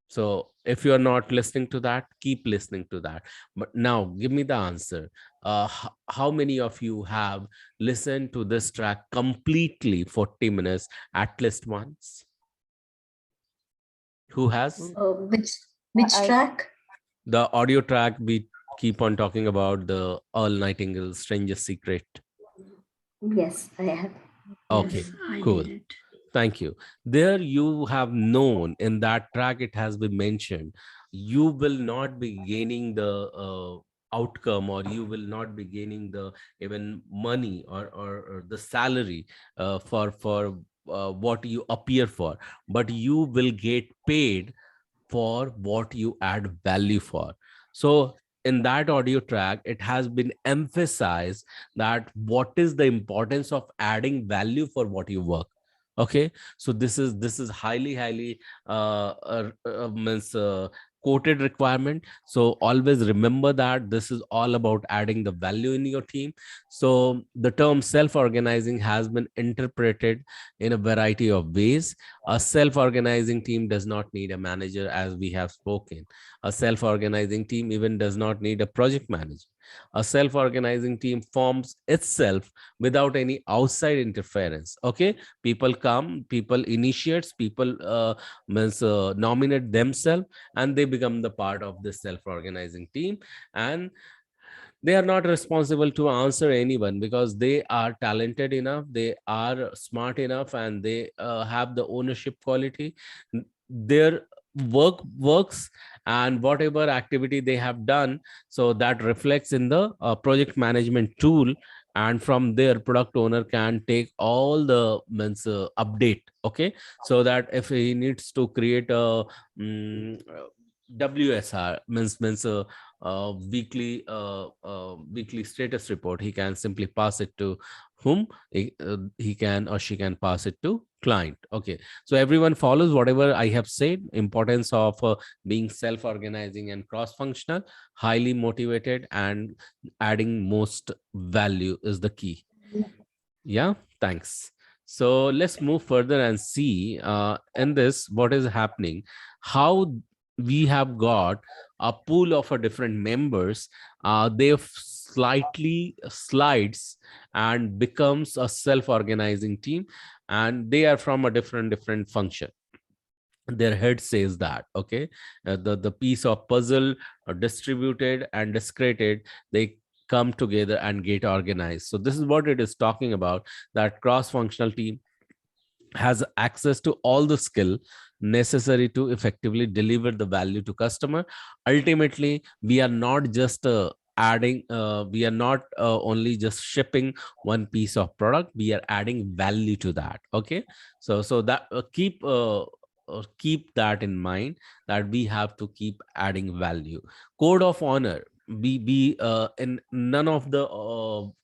So if you are not listening to that, keep listening to that. But now give me the answer. How many of you have listened to this track completely 40 minutes at least once? Who has? Which I- track? The audio track we keep on talking about, the Earl Nightingale Strangest Secret. Yes, I have. Okay, Yes, I cool. did it. Thank you. There you have known, in that track it has been mentioned, you will not be gaining the outcome, or you will not be gaining the even money, or the salary for what you appear for, but you will get paid for what you add value for. So in that audio track, it has been emphasized that what is the importance of adding value for what you work. Okay, so this is highly means quoted requirement. So always remember that this is all about adding the value in your team. So the term self-organizing has been interpreted in a variety of ways. A self-organizing team does not need a manager, as we have spoken. A self-organizing team even does not need a project manager. A self-organizing team forms itself without any outside interference. Okay, people come, people initiates, people nominate themselves, and they become the part of this self-organizing team, and they are not responsible to answer anyone because they are talented enough, they are smart enough, and they have the ownership quality. Their work works, and whatever activity they have done, so that reflects in the project management tool, and from there product owner can take all the update. Okay, so that if he needs to create a WSR, weekly status report, he can simply pass it to whom he can or she can pass it to client. Okay, so everyone follows whatever I have said. Importance of being self-organizing and cross-functional, highly motivated, and adding most value is the key. Yeah, thanks. So let's move further and see in this what is happening, how we have got a pool of a different members. They've slightly slides and becomes a self-organizing team, and they are from a different function. Their head says that, okay, the piece of puzzle distributed and discreted, they come together and get organized. So this is what it is talking about, that cross-functional team has access to all the skill necessary to effectively deliver the value to customer. Ultimately, we are not just we are not only just shipping one piece of product, we are adding value to that. Okay, so that keep that in mind, that we have to keep adding value. Code of honor, we in none of the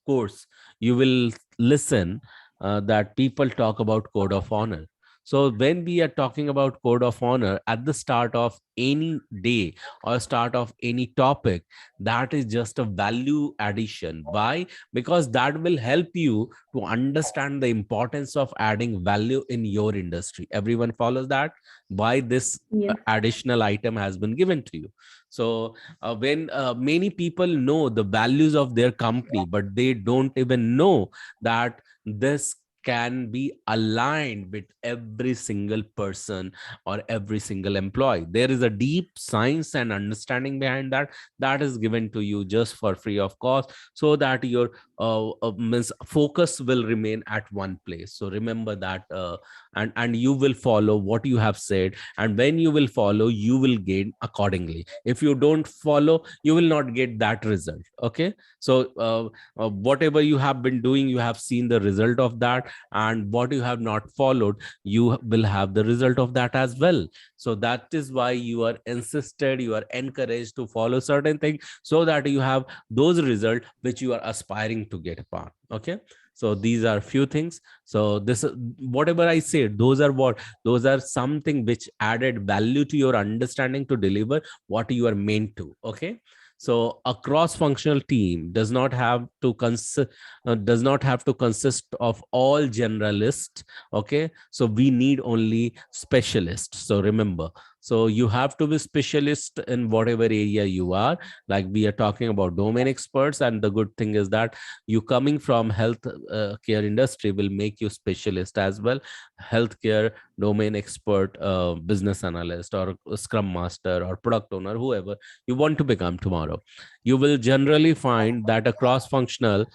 course you will listen that people talk about code of honor. So when we are talking about code of honor at the start of any day or start of any topic, that is just a value addition. Why? Because that will help you to understand the importance of adding value in your industry. Everyone follows that, why this additional item has been given to you. So when many people know the values of their company, but they don't even know that this can be aligned with every single person or every single employee. There is a deep science and understanding behind that, that is given to you just for free of cost, so that your focus will remain at one place. So remember that, and you will follow what you have said, and when you will follow, you will gain accordingly. If you don't follow, you will not get that result. Okay, so whatever you have been doing, you have seen the result of that, and what you have not followed, you will have the result of that as well. So that is why you are insisted, you are encouraged to follow certain things, so that you have those results which you are aspiring to get upon. Okay, so these are few things. So this, whatever I said, those are something which added value to your understanding to deliver what you are meant to. Okay, so a cross-functional team does not have to consist of all generalists. Okay, so we need only specialists. So remember, so you have to be specialist in whatever area you are. Like we are talking about domain experts, and the good thing is that you coming from health care industry will make you specialist as well. Healthcare domain expert, business analyst, or scrum master, or product owner, whoever you want to become tomorrow. You will generally find that a cross-functional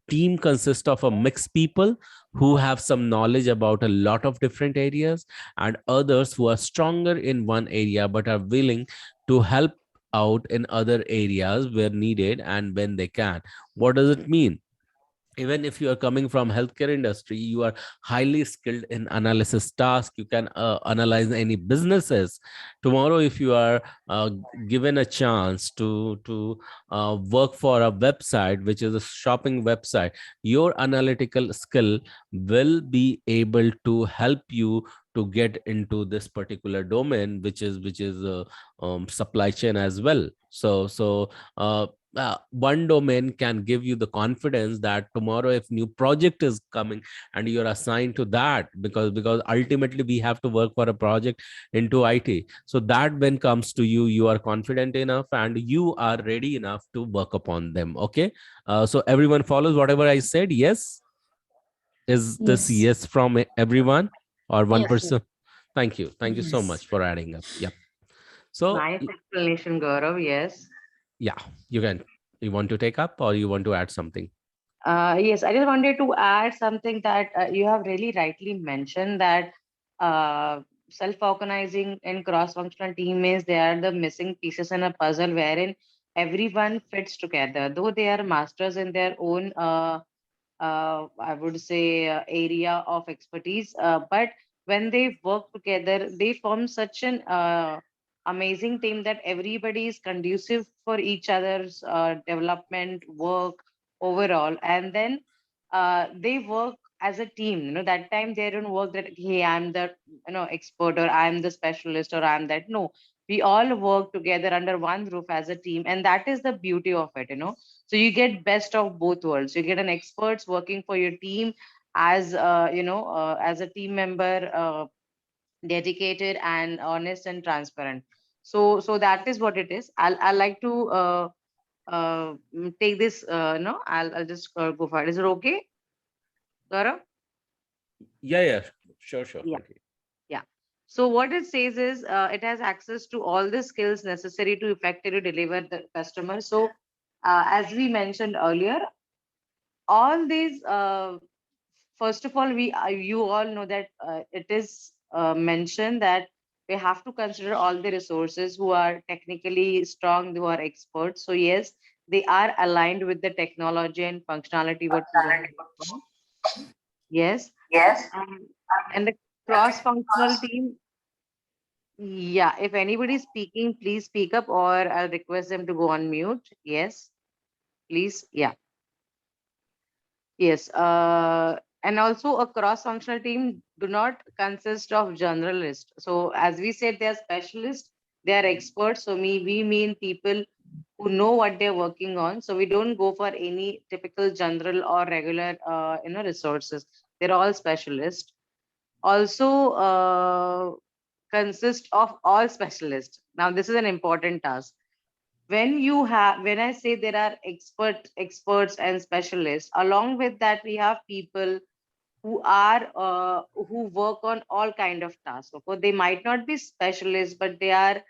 team consists of a mixed people who have some knowledge about a lot of different areas, and others who are stronger in one area but are willing to help out in other areas where needed and when they can. What does it mean? Even if you are coming from healthcare industry, you are highly skilled in analysis task, you can analyze any businesses. Tomorrow, if you are given a chance to work for a website which is a shopping website, your analytical skill will be able to help you to get into this particular domain, which is supply chain as well. One domain can give you the confidence that tomorrow if new project is coming and you're assigned to that, because ultimately we have to work for a project into IT, so that when comes to you, you are confident enough and you are ready enough to work upon them. Okay. So everyone follows whatever I said? Yes. Is this Yes. yes from everyone or one Yes. person? Thank you. Thank you so Yes. much for adding up. Yep. So Nice explanation, Gaurav. Yes. yeah, you can. You want to take up or you want to add something? Yes, I just wanted to add something that you have really rightly mentioned, that uh, self-organizing and cross-functional team is they are the missing pieces in a puzzle wherein everyone fits together. Though they are masters in their own, I would say, area of expertise, but when they work together, they form such an amazing team that everybody is conducive for each other's development, work overall, and then they work as a team. That time they don't work that, hey, I'm the expert, or I'm the specialist, or I'm that. No, we all work together under one roof as a team, and that is the beauty of it. So you get best of both worlds. You get an experts working for your team as as a team member, dedicated and honest and transparent. So that is what it is. I'll like to take this. No, I'll just go for it. Is it okay, Gaurav? Yeah, yeah, sure, sure. Yeah. Okay. Yeah. So what it says is it has access to all the skills necessary to effectively deliver the customer. So as we mentioned earlier, all these first of all, you all know that it is mentioned that we have to consider all the resources who are technically strong, who are experts. So yes, they are aligned with the technology and functionality what we're going to work on. Yes. um, and the cross-functional team, yeah, if anybody is speaking, please speak up, or I'll request them to go on mute. Yes, please. Yeah. Yes, and also a cross-functional team do not consist of generalists. So as we said, they are specialists, they are experts. So we mean people who know what they're working on. So we don't go for any typical general or regular, resources. They're all specialists. Also, consist of all specialists. Now, this is an important task. When I say there are experts and specialists, along with that we have people who work on all kind of tasks. Of course, they might not be specialists, but they are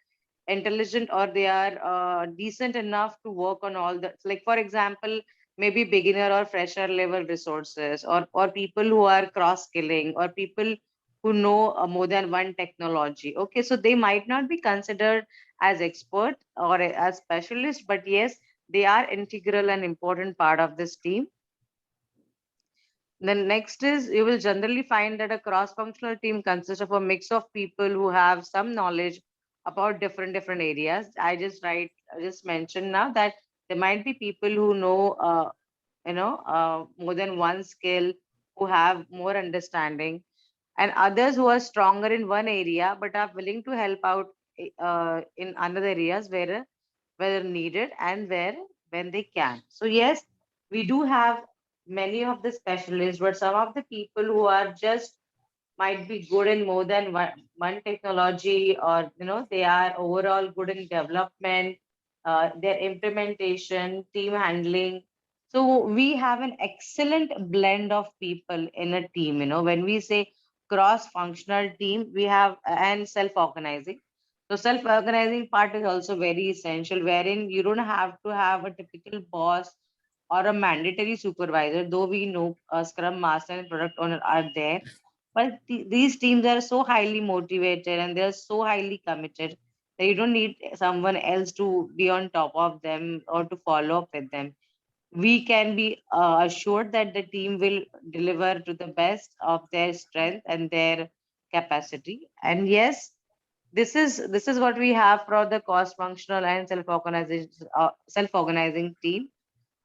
intelligent, or they are decent enough to work on all the, like for example, maybe beginner or fresher level resources, or people who are cross skilling, or people who know more than one technology. Okay, so they might not be considered as expert or as specialist, but yes, they are integral and important part of this team. Then next is, you will generally find that a cross-functional team consists of a mix of people who have some knowledge about different areas. I just mentioned now that there might be people who know more than one skill, who have more understanding, and others who are stronger in one area but are willing to help out in other areas where needed, and where when they can. So yes, we do have many of the specialists, but some of the people who are just might be good in more than one technology, or they are overall good in development, their implementation, team handling. So we have an excellent blend of people in a team. When we say cross functional team, we have and self organizing. So self organizing part is also very essential, wherein you don't have to have a typical boss or a mandatory supervisor, though we know a scrum master and product owner are there. But these teams are so highly motivated and they're so highly committed that you don't need someone else to be on top of them or to follow up with them. We can be assured that the team will deliver to the best of their strength and their capacity. And yes, this is what we have for the cross functional and self organizing team.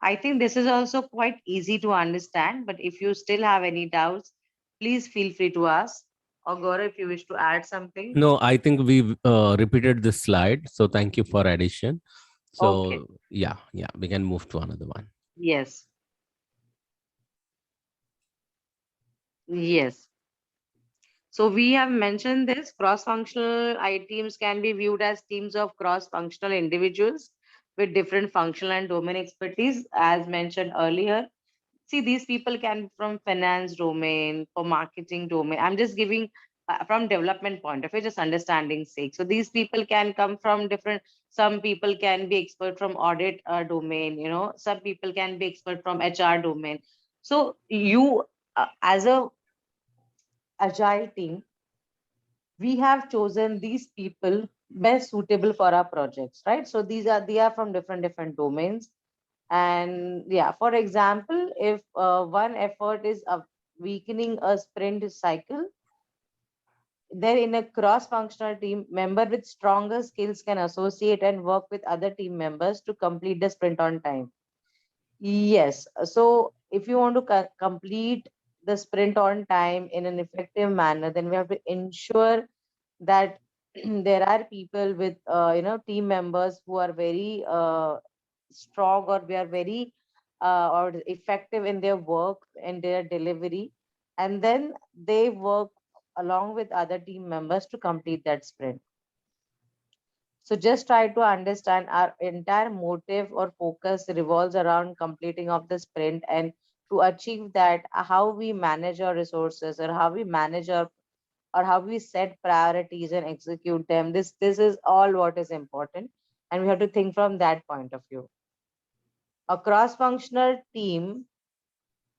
I think this is also quite easy to understand, but if you still have any doubts, please feel free to ask. Or Gaurav, if you wish to add something. No, I think we've repeated this slide. So thank you for addition. So Okay. yeah, we can move to another one. Yes. Yes. So we have mentioned this cross-functional I teams can be viewed as teams of cross-functional individuals with different functional and domain expertise, as mentioned earlier. See, these people can from finance domain, for marketing domain. I'm just giving from development point of view, just understanding sake. So these people can come from different. Some people can be expert from audit domain. You know, some people can be expert from HR domain. So you, as a agile team, we have chosen these people best suitable for our projects, right? So they are from different domains. And yeah, for example, if one effort is weakening a sprint cycle, then in a cross-functional team, member with stronger skills can associate and work with other team members to complete the sprint on time. Yes. So if you want to complete the sprint on time in an effective manner, then we have to ensure that there are people with team members who are very strong, or we are very or effective in their work and their delivery, and then they work along with other team members to complete that sprint. So just try to understand our entire motive or focus revolves around completing of the sprint, and to achieve that, how we manage our resources, or how we manage our, or how we set priorities and execute them. This is all what is important, and we have to think from that point of view. A cross-functional team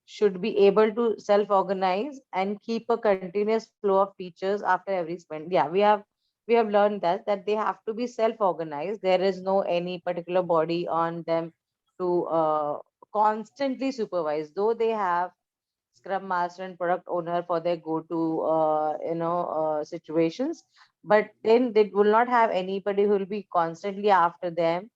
should be able to self-organize and keep a continuous flow of features after every sprint. Yeah, we have learned that they have to be self-organized. There is no any particular body on them to constantly supervise, though they have scrum master and product owner for their go-to situations, but then they will not have anybody who will be constantly after them.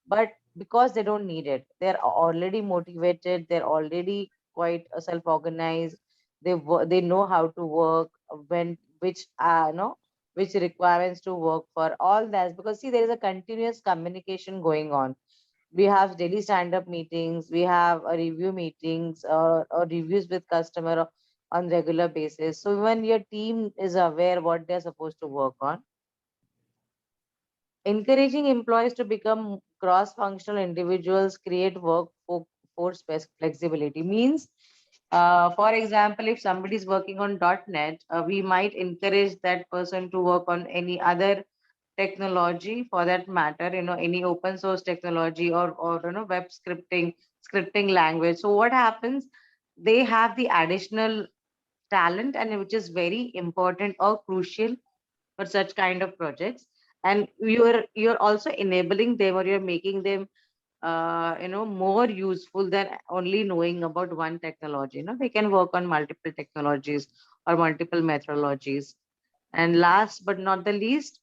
But because they don't need it, they're already motivated, they're already quite self-organized. They know how to work, when which which requirements to work for all that, because see, there is a continuous communication going on. We have daily stand-up meetings, we have a review meetings, or reviews with customer on regular basis. So when your team is aware what they're supposed to work on, encouraging employees to become cross-functional individuals create workforce flexibility. Means, for example, if somebody is working on .NET, we might encourage that person to work on any other technology for that matter, any open source technology, or web scripting language. So what happens, they have the additional talent, and which is very important or crucial for such kind of projects. And you're also enabling them, or you're making them more useful than only knowing about one technology. They can work on multiple technologies or multiple methodologies. And last but not the least,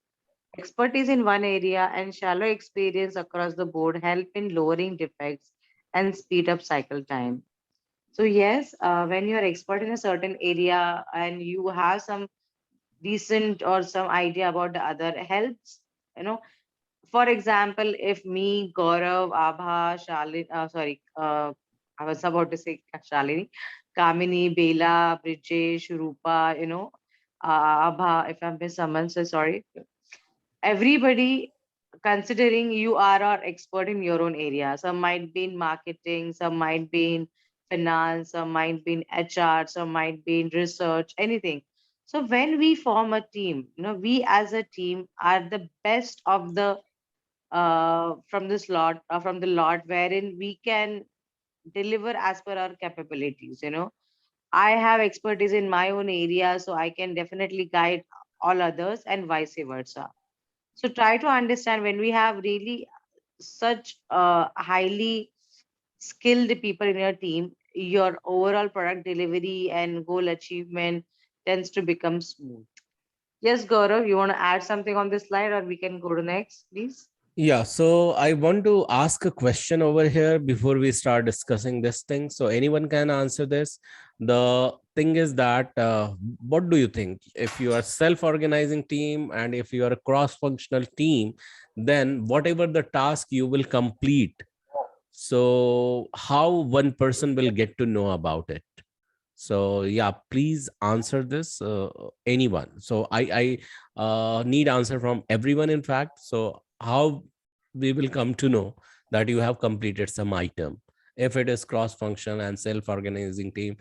expertise in one area and shallow experience across the board help in lowering defects and speed up cycle time. So yes, when you're expert in a certain area and you have some decent or some idea about the other, helps, for example, if me, Gaurav, Abha, Shalini, I was about to say Shalini, Kamini, Bela, Brijesh, Rupa, Abha, if I missed someone, so sorry. Everybody, considering you are our expert in your own area. Some might be in marketing, some might be in finance, some might be in HR, some might be in research, anything. So when we form a team, we as a team are the best of the from this lot, from the lot, wherein we can deliver as per our capabilities. I have expertise in my own area, so I can definitely guide all others, and vice versa. So try to understand, when we have really such highly skilled people in your team, your overall product delivery and goal achievement tends to become smooth. Yes, Gaurav, you want to add something on this slide, or we can go to next, please? Yeah, so I want to ask a question over here before we start discussing this thing. So anyone can answer this. The thing is that what do you think? If you are self-organizing team and if you are a cross-functional team, then whatever the task you will complete, so how one person will get to know about it? So yeah, please answer this, anyone. So I need answer from everyone, in fact. So how we will come to know that you have completed some item? If it is cross functional and self organizing team,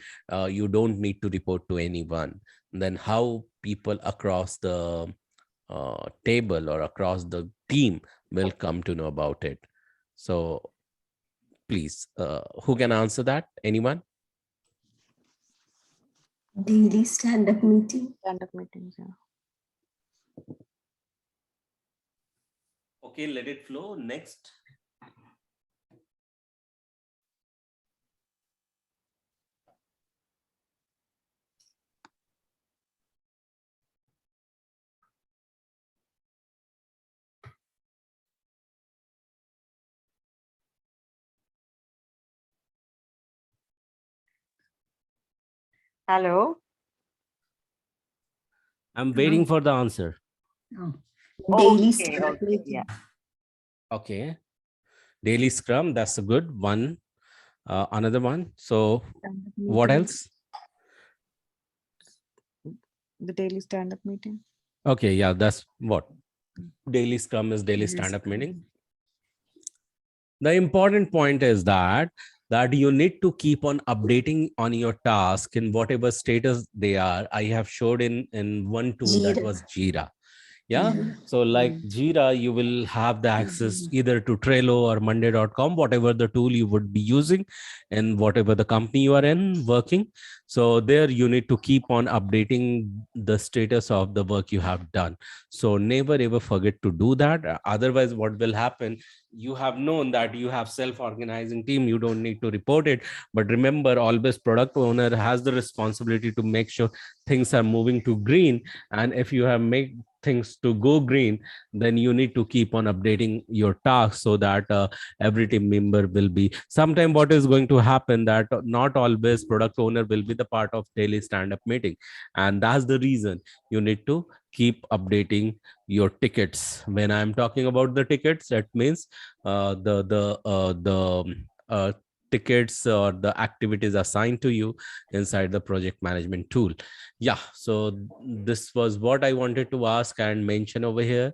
you don't need to report to anyone. Then how people across the table or across the team will come to know about it? So please, who can answer that? Anyone? Daily stand-up meeting. Stand-up meetings, yeah. Okay, let it flow. Next. Hello. I'm Hello. waiting for the answer. Oh, Daily Okay, stand-up okay, meeting. yeah. Okay. Daily Scrum, that's a good one. Another one. So Stand-up what meeting, else? the daily stand-up meeting. Okay, yeah, that's what. Daily Scrum is daily yes. stand-up meeting. The important point is that you need to keep on updating on your task in whatever status they are. I have showed in one tool that Jira. was Jira. Yeah. Mhm. So like Jira, you will have the access either to Trello or Monday.com, whatever the tool you would be using and whatever the company you are in working. So there you need to keep on updating the status of the work you have done. So never ever forget to do that. Otherwise, what will happen? You have known that you have self-organizing team, you don't need to report it. But remember, always product owner has the responsibility to make sure things are moving to green. And if you have made things to go green, then you need to keep on updating your tasks so that every team member will be. Sometime what is going to happen that not always product owner will be the part of daily stand-up meeting, and that's the reason you need to keep updating your tickets. When I'm talking about the tickets, that means the tickets or the activities assigned to you inside the project management tool. Yeah, so this was what I wanted to ask and mention over here.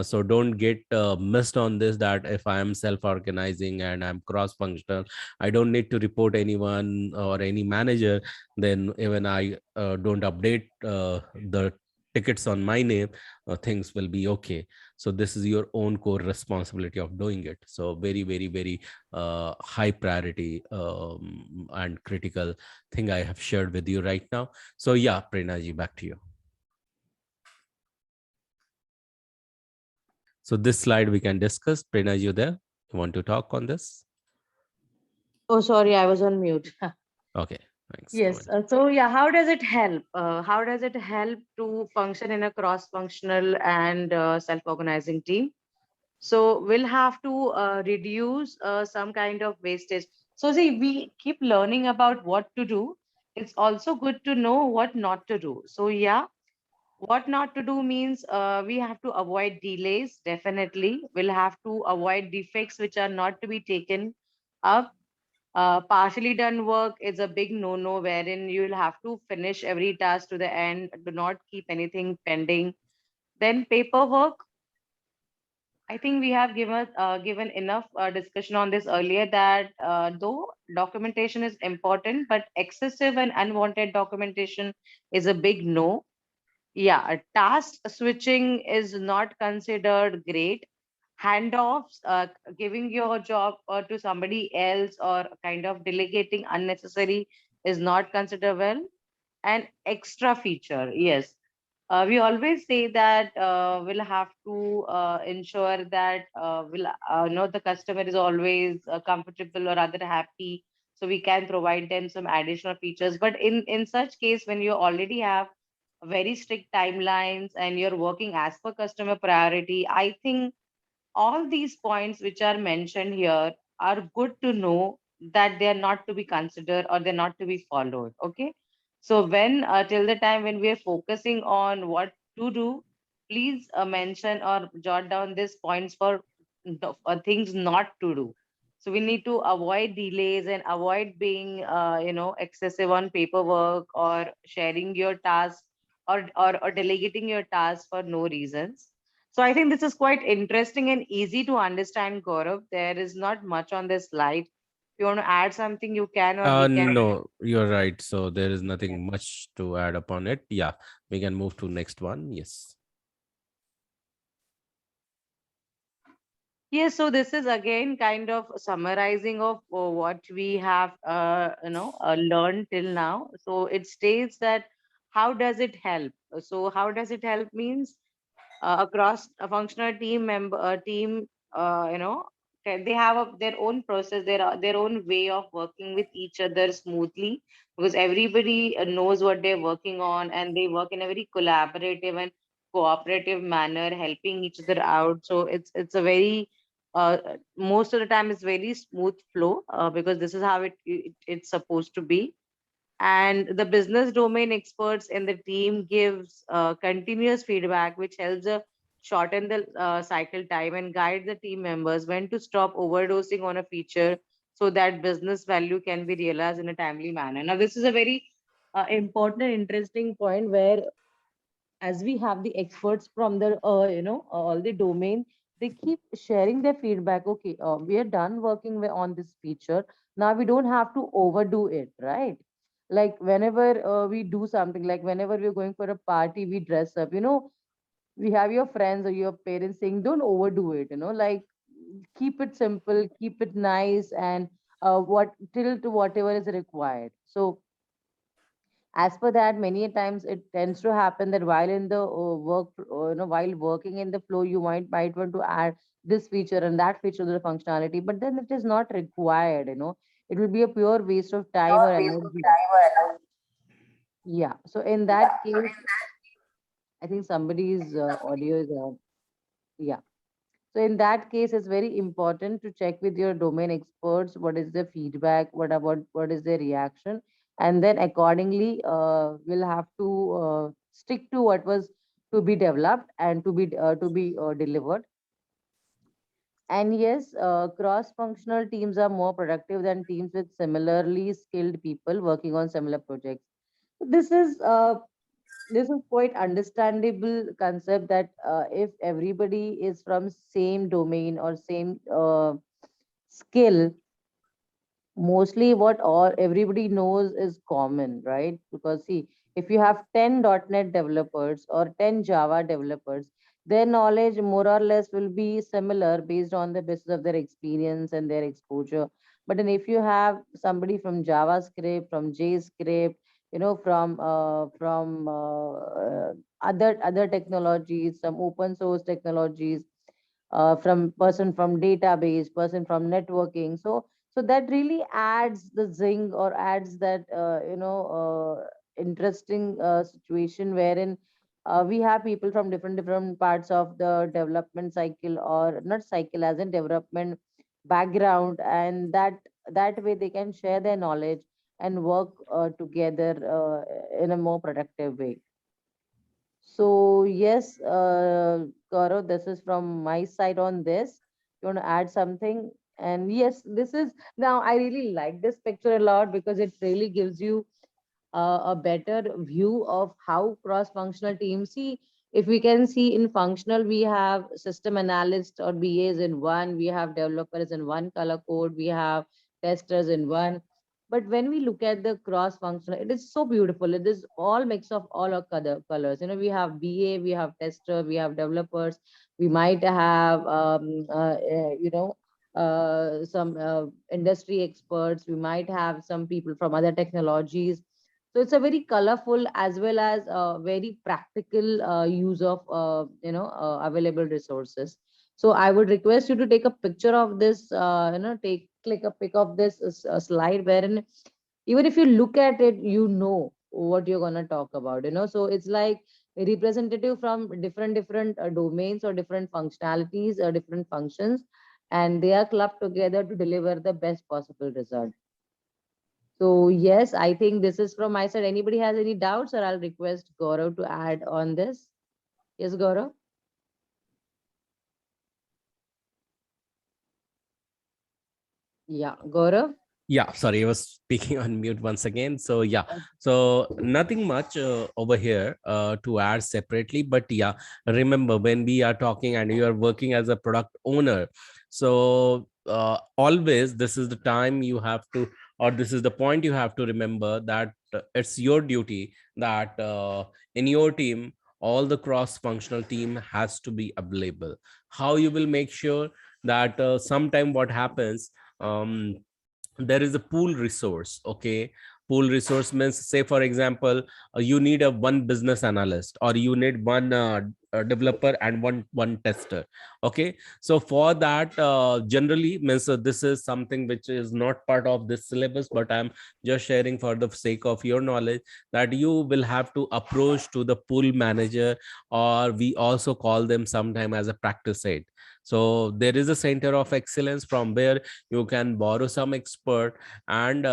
So don't get missed on this, that if I am self-organizing and I'm cross-functional, I don't need to report anyone or any manager. Then even I don't update the tickets on my name, things will be okay. So this is your own core responsibility of doing it. So very, very, very high priority and critical thing I have shared with you right now. So yeah, Prernaji, back to you. So this slide we can discuss. Prernaji, you there? You want to talk on this? Oh, sorry, I was on mute. Okay, thanks. Yes. So yeah, how does it help? How does it help to function in a cross-functional and self-organizing team? So we'll have to reduce some kind of wastage. So see, we keep learning about what to do. It's also good to know what not to do. So yeah, what not to do means we have to avoid delays. Definitely, we'll have to avoid defects which are not to be taken up. Partially done work is a big no-no, wherein you'll have to finish every task to the end. Do not keep anything pending. Then paperwork. I think we have given enough discussion on this earlier, that though documentation is important, but excessive and unwanted documentation is a big no. Yeah, task switching is not considered great. Handoffs, giving your job to somebody else or kind of delegating unnecessary is not considered well. And extra feature, yes. We always say that we'll have to ensure that we'll know the customer is always comfortable or rather happy, so we can provide them some additional features. But in such case, when you already have very strict timelines and you're working as per customer priority, I think all these points which are mentioned here are good to know that they are not to be considered or they're not to be followed. Okay. So when till the time when we are focusing on what to do, please mention or jot down these points for things not to do. So we need to avoid delays and avoid being, excessive on paperwork or sharing your task or delegating your task for no reasons. So I think this is quite interesting and easy to understand, Gaurav. There is not much on this slide. If you want to add something, you can, or we can. No, you're right. So there is nothing much to add upon it. Yeah, we can move to next one. Yes. Yes, so this is again kind of summarizing of what we have, learned till now. So it states that how does it help? So how does it help means across a functional team member team, they have their own process, their own way of working with each other smoothly, because everybody knows what they're working on and they work in a very collaborative and cooperative manner, helping each other out. So it's a very most of the time it's very smooth flow, because this is how it's supposed to be. And the business domain experts in the team gives continuous feedback which helps shorten the cycle time and guide the team members when to stop overdosing on a feature, so that business value can be realized in a timely manner. Now this is a very important and interesting point, where as we have the experts from the all the domain, they keep sharing their feedback. Okay, we are done working on this feature. Now we don't have to overdo it, right? Like whenever we do something, like whenever we're going for a party, we dress up, we have your friends or your parents saying don't overdo it, like keep it simple, keep it nice, and what till to whatever is required. So as per that, many a times it tends to happen that while in the work, while working in the flow, you might want to add this feature and that feature to the functionality, but then it is not required. It will be a pure waste of time or energy. Yeah. So in that case, I think somebody's audio is yeah. So in that case, it's very important to check with your domain experts what is the feedback, what is their reaction, and then accordingly, we'll have to stick to what was to be developed and to be delivered. And yes, cross-functional teams are more productive than teams with similarly skilled people working on similar projects. This is quite understandable concept that if everybody is from same domain or same skill, mostly what all everybody knows is common, right? Because see, if you have 10 .NET developers or 10 Java developers, their knowledge more or less will be similar based on the basis of their experience and their exposure. But then if you have somebody from JavaScript, from JScript, from other technologies, some open source technologies, from person from database, person from networking. So that really adds the zing or adds that interesting situation wherein we have people from different parts of the development cycle, or not cycle as in development background, and that way they can share their knowledge and work together in a more productive way. So yes, Gaurav, this is from my side on this. You want to add something? And yes, this is now I really like this picture a lot because it really gives you a better view of how cross-functional teams see. If we can see in functional, we have system analysts or BAs in one, we have developers in one color code, we have testers in one. But when we look at the cross-functional, it is so beautiful. It is all mix of all our colors. We have BA, we have tester, we have developers. We might have, some industry experts. We might have some people from other technologies. So it's a very colorful as well as very practical use of available resources. So I would request you to take a picture of this, click a pic of this slide, wherein even if you look at it, you know what you're gonna talk about. So it's like a representative from different domains or different functionalities or different functions, and they are clubbed together to deliver the best possible result. So yes, I think this is from my side. Anybody has any doubts, or I'll request Gaurav to add on this. Yes, Gaurav? Yeah, Gaurav? Yeah, sorry, I was speaking on mute once again. So yeah, so nothing much over here to add separately, but yeah, remember when we are talking and you are working as a product owner, so always this is the time you have to, or this is the point you have to remember, that it's your duty that in your team all the cross functional team has to be available. How you will make sure that sometime what happens, there is a pool resource. Okay, pool resource means, say for example, you need a one business analyst, or you need one developer and one tester. Okay, so for that, generally means this is something which is not part of this syllabus, but I'm just sharing for the sake of your knowledge, that you will have to approach to the pool manager, or we also call them sometime as a practice head. So there is a center of excellence from where you can borrow some expert, and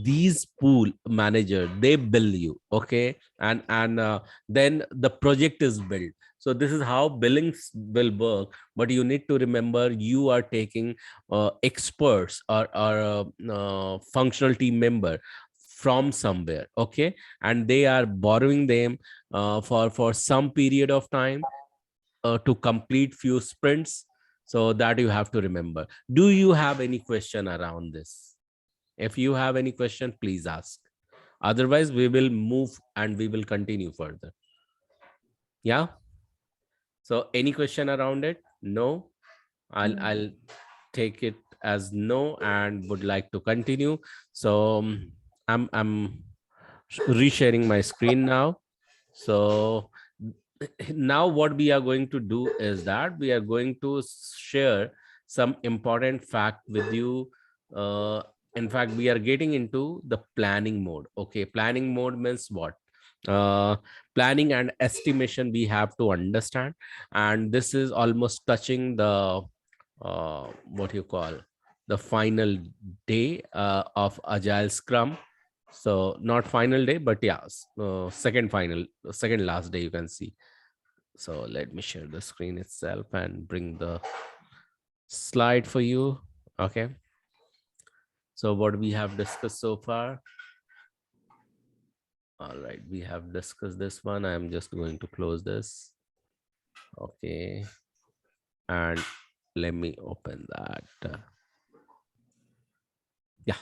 these pool manager, they bill you. Okay, and then the project is built. So this is how billings will work, but you need to remember you are taking experts, or functional team member from somewhere. Okay, and they are borrowing them for some period of time to complete few sprints. So that you have to remember. Do you have any question around this? If you have any question, please ask. Otherwise, we will move and we will continue further. Yeah. So any question around it? No. I'll take it as no and would like to continue. So I'm resharing my screen now. So now what we are going to do is that we are going to share some important fact with you. In fact, we are getting into the planning mode. Okay, planning mode means what? Planning and estimation we have to understand, and this is almost touching the what you call the final day of Agile Scrum. So not final day, but yeah, second last day, you can see. So let me share the screen itself and bring the slide for you. Okay, so what we have discussed so far. All right, we have discussed this one. I'm just going to close this. Okay, and let me open that. Yeah,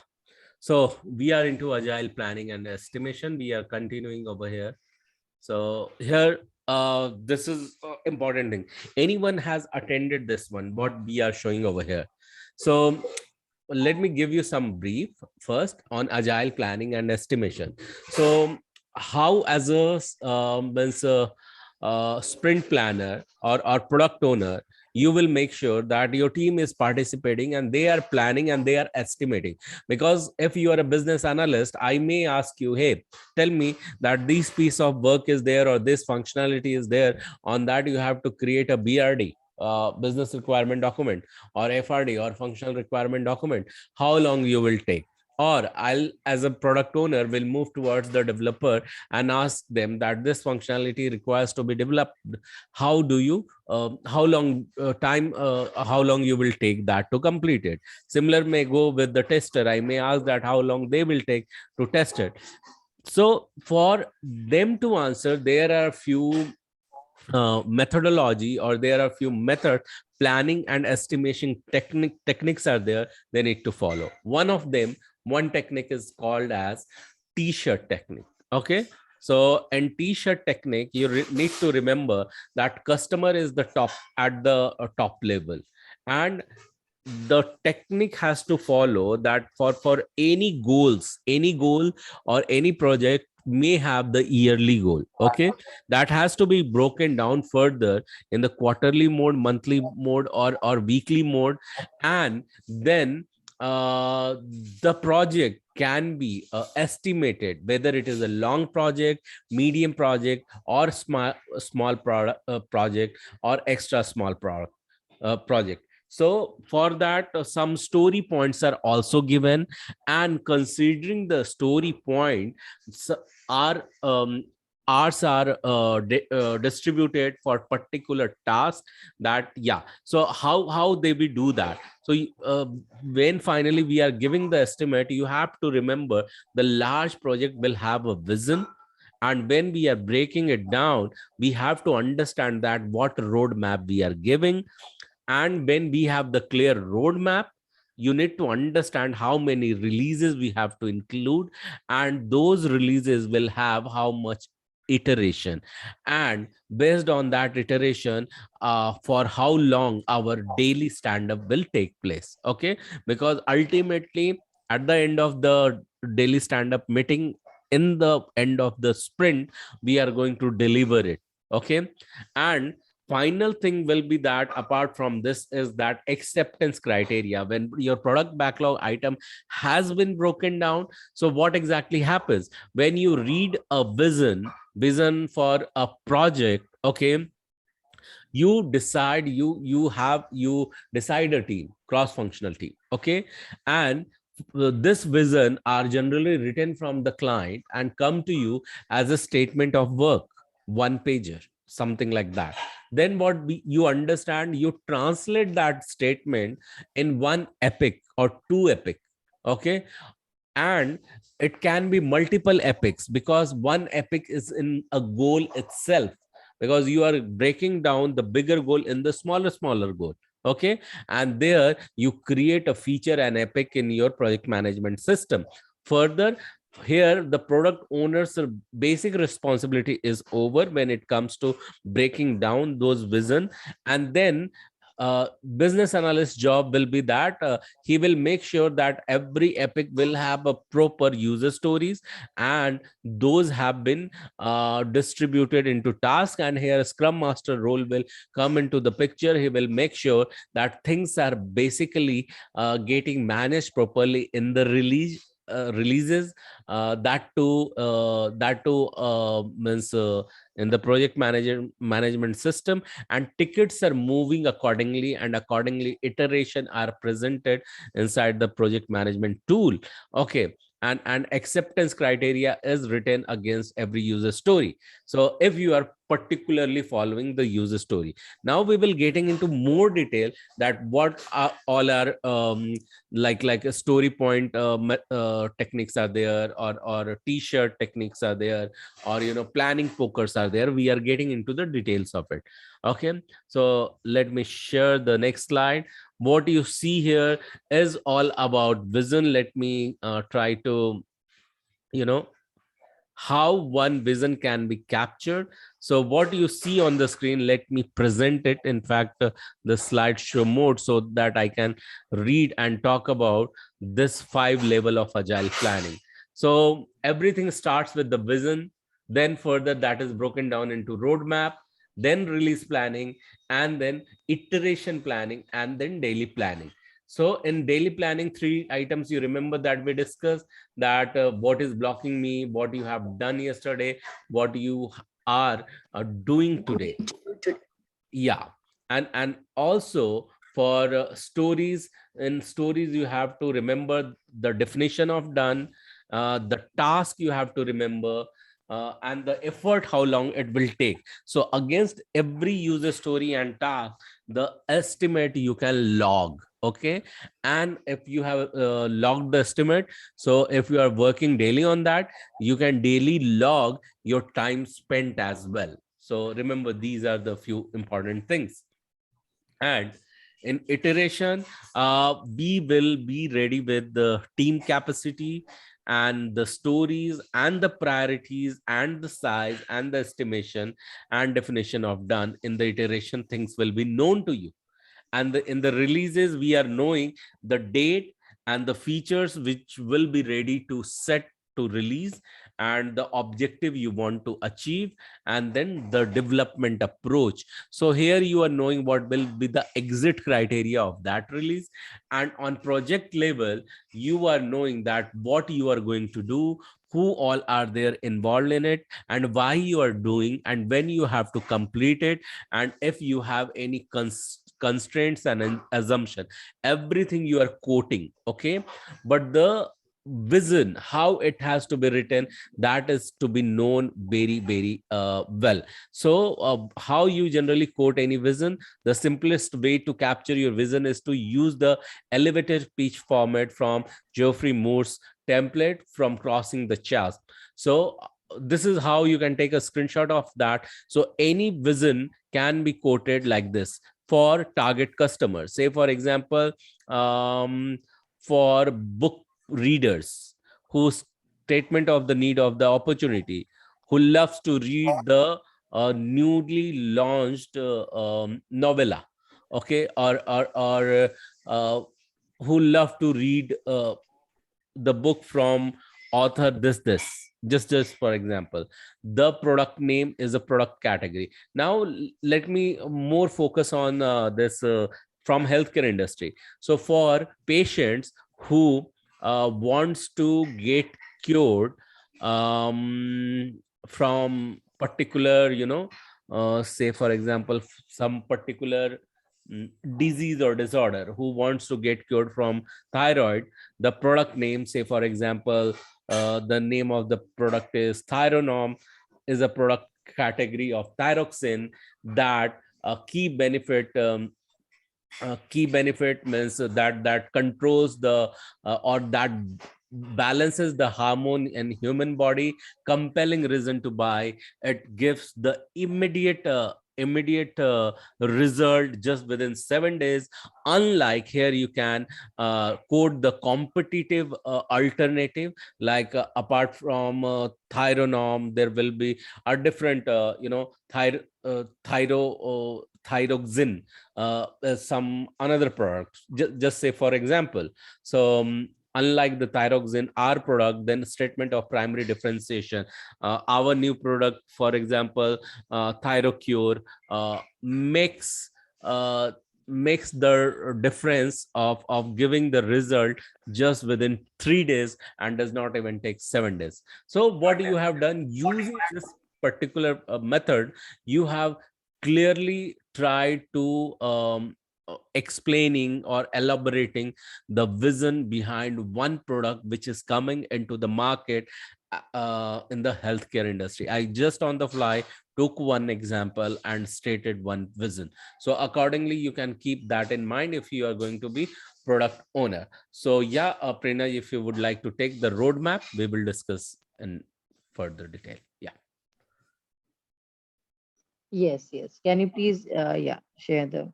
so we are into agile planning and estimation. We are continuing over here. So here, this is important thing. Anyone has attended this one, what we are showing over here. So let me give you some brief first on agile planning and estimation. So how, as a sprint planner or product owner, you will make sure that your team is participating and they are planning and they are estimating. Because if you are a business analyst, I may ask you, hey, tell me that this piece of work is there or this functionality is there. On that, you have to create a BRD, business requirement document, or FRD, or functional requirement document. How long you will take? Or I'll, as a product owner, will move towards the developer and ask them that this functionality requires to be developed. How do you how long how long you will take that to complete it? Similar may go with the tester. I may ask that how long they will take to test it. So for them to answer, there are few methodology, or there are few method planning and estimation techniques are there they need to follow. One technique is called as t-shirt technique. Okay, so in t-shirt technique, you need to remember that customer is the top, at the top level, and the technique has to follow that for any goal or any project may have the yearly goal. Okay, that has to be broken down further in the quarterly mode, monthly mode, or weekly mode, and then the project can be estimated, whether it is a long project, medium project, or small project, or extra small project. So for that, some story points are also given, and considering the story point, are hours are distributed for particular task. That, yeah, so how they will do that. So when finally we are giving the estimate, you have to remember the large project will have a vision, and when we are breaking it down, we have to understand that what roadmap we are giving. And when we have the clear roadmap, you need to understand how many releases we have to include, and those releases will have how much iteration, and based on that iteration, for how long our daily stand-up will take place. Okay, because ultimately at the end of the daily stand-up meeting, in the end of the sprint, we are going to deliver it. Okay, and final thing will be that apart from this is that acceptance criteria. When your product backlog item has been broken down, so what exactly happens when you read a vision for a project? Okay, you decide, you decide a team, cross functional team. Okay, and this vision are generally written from the client and come to you as a statement of work, one pager, something like that. Then you understand, you translate that statement in one epic or two epic. Okay, and it can be multiple epics, because one epic is in a goal itself, because you are breaking down the bigger goal in the smaller goal. Okay, and there you create a feature and epic in your project management system. Further, here the product owner's basic responsibility is over when it comes to breaking down those vision. And then business analyst job will be that he will make sure that every epic will have a proper user stories, and those have been distributed into task. And here scrum master role will come into the picture. He will make sure that things are basically getting managed properly in the releases. That too means in the project management system, and tickets are moving accordingly, and accordingly iteration are presented inside the project management tool. Okay, and acceptance criteria is written against every user story. So if you are particularly following the user story, now we will getting into more detail that what are all our like a story point techniques are there, or t-shirt techniques are there, or planning pokers are there. We are getting into the details of it. Okay, so let me share the next slide. What you see here is all about vision. Let me try to how one vision can be captured. So what you see on the screen, let me present it. In fact, the slideshow mode, so that I can read and talk about this 5 level of agile planning. So everything starts with the vision, then further that is broken down into roadmap, then release planning, and then iteration planning, and then daily planning. So in daily planning, 3 items you remember that we discussed, that what is blocking me, what you have done yesterday, what you are doing today. Yeah, and also for stories, in stories you have to remember the definition of done, the task you have to remember, and the effort, how long it will take. So against every user story and task, the estimate you can log. Okay, and if you have logged the estimate, so if you are working daily on that, you can daily log your time spent as well. So remember, these are the few important things. And in iteration, we will be ready with the team capacity, and the stories, and the priorities, and the size, and the estimation and definition of done. In the iteration, things will be known to you. And in the releases, we are knowing the date and the features which will be ready to set to release, and the objective you want to achieve, and then the development approach. So here you are knowing what will be the exit criteria of that release, and on project level you are knowing that what you are going to do, who all are there involved in it, and why you are doing, and when you have to complete it, and if you have any constraints and an assumption, everything you are quoting. Okay, but the vision, how it has to be written, that is to be known very, very well. So how you generally quote any vision? The simplest way to capture your vision is to use the elevator pitch format from Geoffrey Moore's template from Crossing the Chasm. So this is how you can take a screenshot of that. So any vision can be quoted like this for target customers. Say for example, for book readers whose statement of the need of the opportunity, who loves to read the newly launched novella, okay, or who love to read the book from author this, just for example. The product name is a product category. Now let me more focus on this from healthcare industry. So for patients who wants to get cured from particular, say for example, some particular disease or disorder, who wants to get cured from thyroid, the product name, say for example, the name of the product is Thyronorm, is a product category of thyroxine. That key benefit means that controls the or that balances the hormone in human body, compelling reason to buy. It gives the immediate result just within 7 days. Unlike here, you can quote the competitive alternative, like apart from Thyronorm, there will be a different thyroxine, some another product. Just say for example, so unlike the thyroxine, our product, then statement of primary differentiation, our new product, for example, Thyrocure, makes makes the difference of giving the result just within 3 days, and does not even take 7 days. So what you have done using this particular method, you have clearly tried to explaining or elaborating the vision behind one product which is coming into the market in the healthcare industry. I just on the fly took one example and stated one vision. So accordingly, you can keep that in mind if you are going to be product owner. So yeah, Prerna, if you would like to take the roadmap, we will discuss in further detail. Yeah. Yes, yes. Can you please, yeah, share the.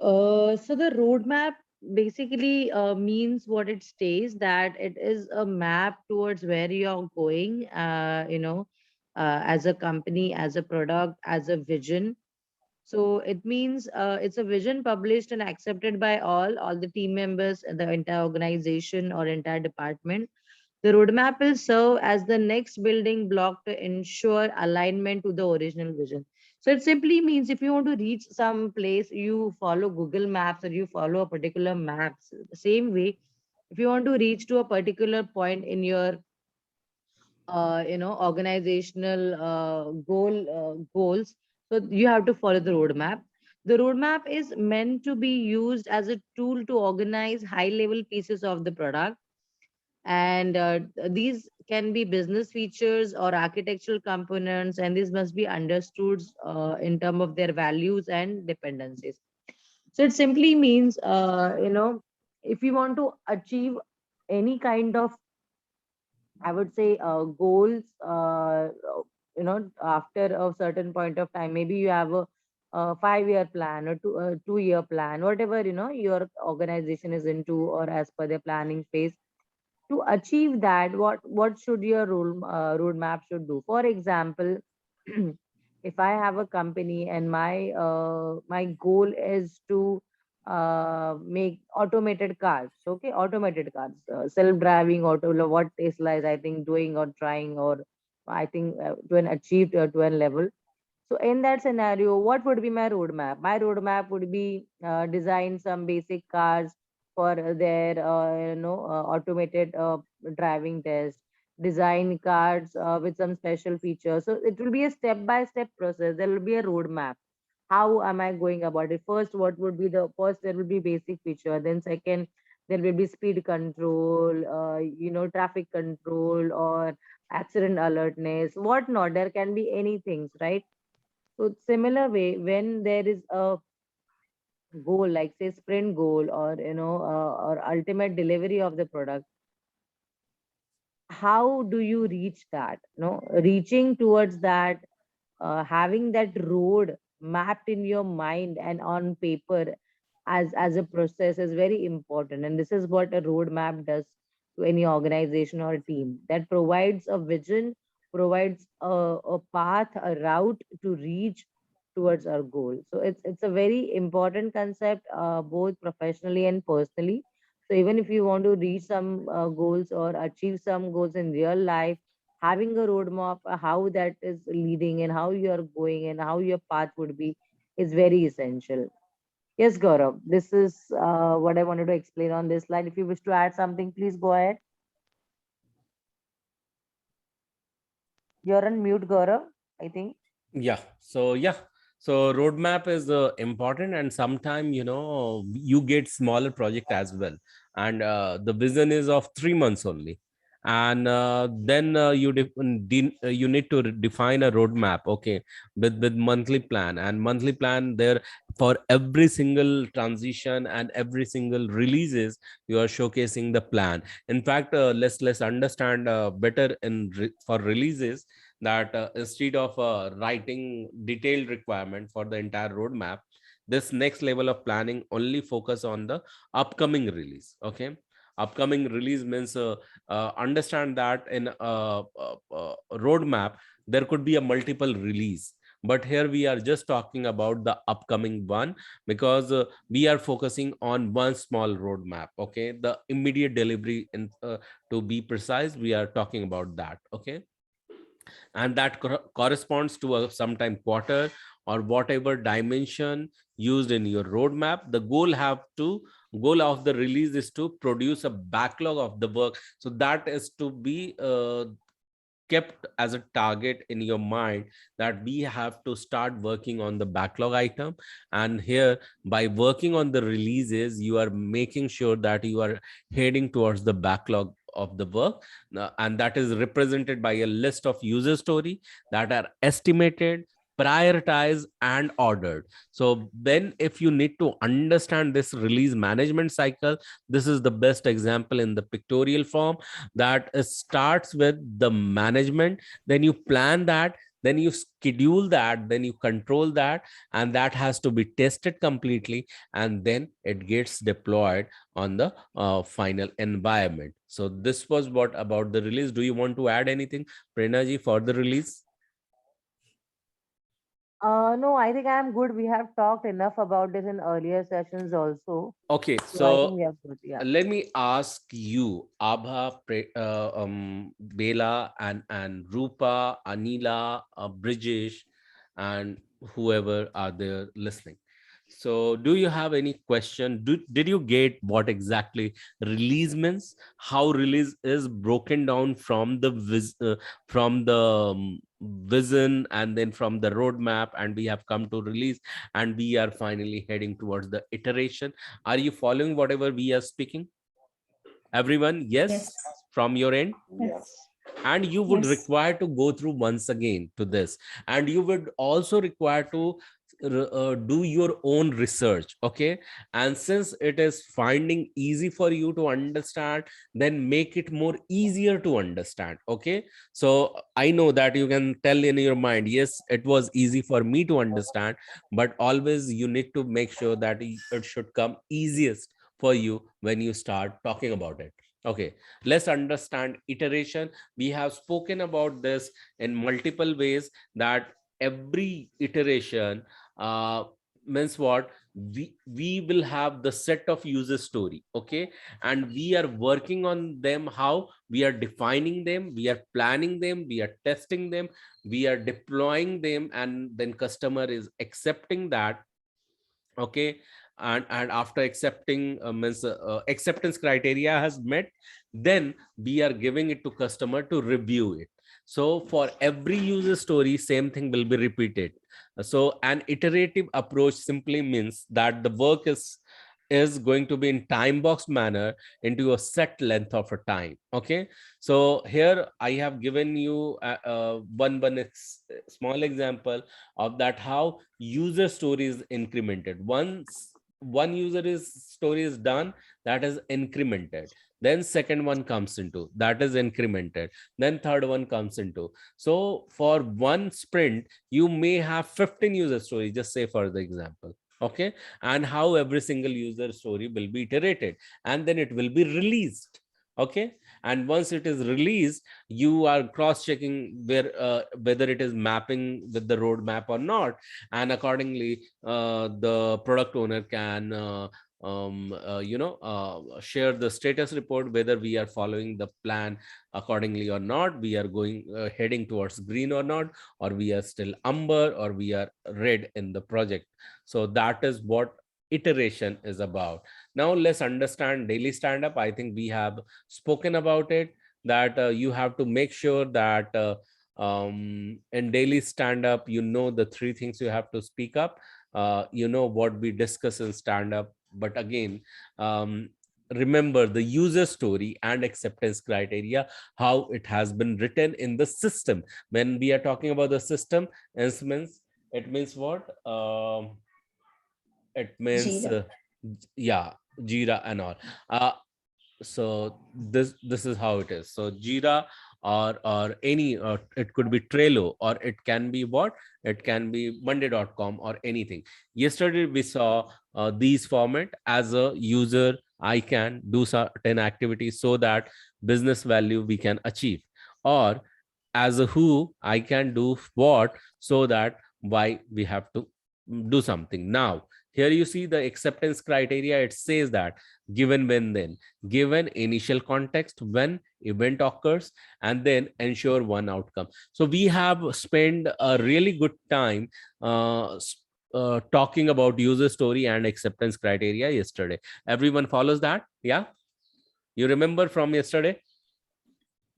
So the roadmap basically means what it states, that it is a map towards where you're going, as a company, as a product, as a vision. So it means it's a vision published and accepted by all the team members, the entire organization or entire department. The roadmap will serve as the next building block to ensure alignment to the original vision. So it simply means if you want to reach some place, you follow Google Maps or you follow a particular maps. The same way, if you want to reach to a particular point in your organizational goals, so you have to follow the roadmap. The roadmap is meant to be used as a tool to organize high level pieces of the product, and these can be business features or architectural components, and these must be understood in terms of their values and dependencies. So it simply means if you want to achieve any kind of, I would say, goals, after a certain point of time, maybe you have a 5-year plan or 2-year plan, whatever, your organization is into, or as per their planning phase. To achieve that, what should your roadmap should do? For example, if I have a company and my goal is to make automated cars. Okay, automated cars, self-driving auto, what Tesla is, I think, doing or trying, or I think to an achieved to an level. So in that scenario, what would be my roadmap? My roadmap would be design some basic cars for their automated driving test, design cars with some special features. So it will be a step-by-step process. There will be a roadmap. How am I going about it? First, what would be the first? There will be basic feature. Then second, there will be speed control, traffic control or accident alertness, whatnot. There can be any things, right? So similar way, when there is a goal, like say sprint goal or or ultimate delivery of the product, how do you reach that? Reaching towards that, having that road mapped in your mind and on paper as a process is very important. And this is what a roadmap does to any organization or team, that provides a vision, provides a path, a route to reach towards our goal. So it's a very important concept, both professionally and personally. So even if you want to reach some goals or achieve some goals in real life, having a roadmap, how that is leading and how you are going and how your path would be is very essential. Yes, Gaurav, this is what I wanted to explain on this slide. If you wish to add something, please go ahead. You're on mute, Gaurav, I think. Yeah. So roadmap is important, and sometime you get smaller project as well, and the vision is of 3 months only, and then you need to define a roadmap, okay, with monthly plan, and monthly plan there for every single transition and every single releases you are showcasing the plan. In fact, let's understand better for releases, that instead of writing detailed requirement for the entire roadmap, this next level of planning only focus on the upcoming release. Okay, upcoming release means understand that in a roadmap there could be a multiple release, but here we are just talking about the upcoming one, because we are focusing on one small roadmap. Okay, the immediate delivery, to be precise, we are talking about that. Okay, and that corresponds to a sometime quarter or whatever dimension used in your roadmap. The goal of the release is to produce a backlog of the work, so that is to be kept as a target in your mind, that we have to start working on the backlog item. And here, by working on the releases, you are making sure that you are heading towards the backlog of the work. And that is represented by a list of user story that are estimated, prioritized, and ordered. So then if you need to understand this release management cycle, this is the best example in the pictorial form, that starts with the management, then you plan that, then you schedule that, then you control that, and that has to be tested completely, and then it gets deployed on the final environment. So this was what about the release. Do you want to add anything, Prerna ji, for the release? No, I think I'm good. We have talked enough about this in earlier sessions also. Okay, So I think so we are good. Yeah. let me ask you, Abha, Bela, and Rupa, Anila, Brijesh, and whoever are there listening. So do you have any question? Did you get what exactly release means? How release is broken down from the vision, and then from the roadmap, and we have come to release, and we are finally heading towards the iteration. Are you following whatever we are speaking? Everyone, yes, Yes. from your end? Yes. And you would Yes. require to go through once again to this, and you would also require to do your own research. Okay, and since it is finding easy for you to understand, then make it more easier to understand. Okay, so I know that you can tell in your mind, yes, it was easy for me to understand, but always you need to make sure that it should come easiest for you when you start talking about it. Okay, let's understand iteration. We have spoken about this in multiple ways, that every iteration means what? we will have the set of user story, okay, and we are working on them. How we are defining them, we are planning them, we are testing them, we are deploying them, and then customer is accepting that, okay. And after accepting, means acceptance criteria has met, then we are giving it to customer to review it. So for every user story, same thing will be repeated. So an iterative approach simply means that the work is going to be in time box manner into a set length of a time, okay. So here I have given you small example of that, how user story is incremented. Once one story is done, that is incremented, then second one comes into, that is incremented, then third one comes into. So for one sprint you may have 15 user stories, just say for the example, okay, and how every single user story will be iterated, and then it will be released, okay. And once it is released, you are cross checking whether it is mapping with the roadmap or not, and accordingly the product owner can share the status report, whether we are following the plan accordingly or not, we are going heading towards green or not, or we are still amber, or we are red in the project. So that is what iteration is about. Now let's understand daily stand up. I think we have spoken about it, that you have to make sure that in daily stand up, you know the three things you have to speak up. You know what we discuss in stand up, but again, remember the user story and acceptance criteria, how it has been written in the system. When we are talking about the system, it means what? It means Jira. yeah, Jira and all. So this is how it is. So Jira or any, it could be Trello, or it can be what? It can be monday.com or anything. Yesterday we saw these format. As a user, I can do certain activities so that business value we can achieve, or as a who, I can do what, so that why we have to do something. Now here you see the acceptance criteria. It says that given, when, then, given initial context, when event occurs, and then ensure one outcome. So we have spent a really good time talking about user story and acceptance criteria yesterday. Everyone follows that? Yeah, you remember from yesterday?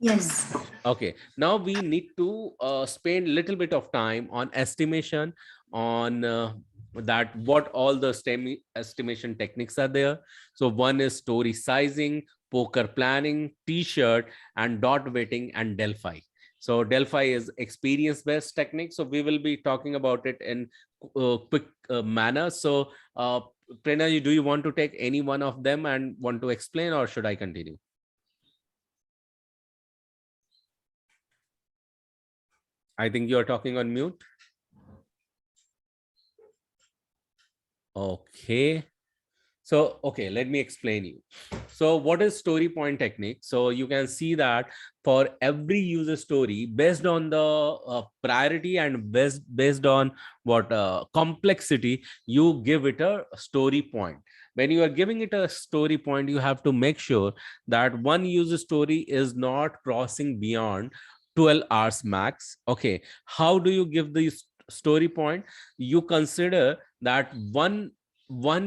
Yes. Okay, now we need to spend little bit of time on estimation, on that what all the STEM estimation techniques are there. So one is story sizing, poker planning, t-shirt, and dot weighting, and Delphi. So Delphi is experience based technique. So we will be talking about it in quick manner. So Prerna, do you want to take any one of them and want to explain, or should I continue? I think you're talking on mute. Okay. So, okay, let me explain you. So what is story point technique? So you can see that for every user story, based on the priority and based on what complexity, you give it a story point. When you are giving it a story point, you have to make sure that one user story is not crossing beyond 12 hours max. Okay. How do you give the story point? You consider that one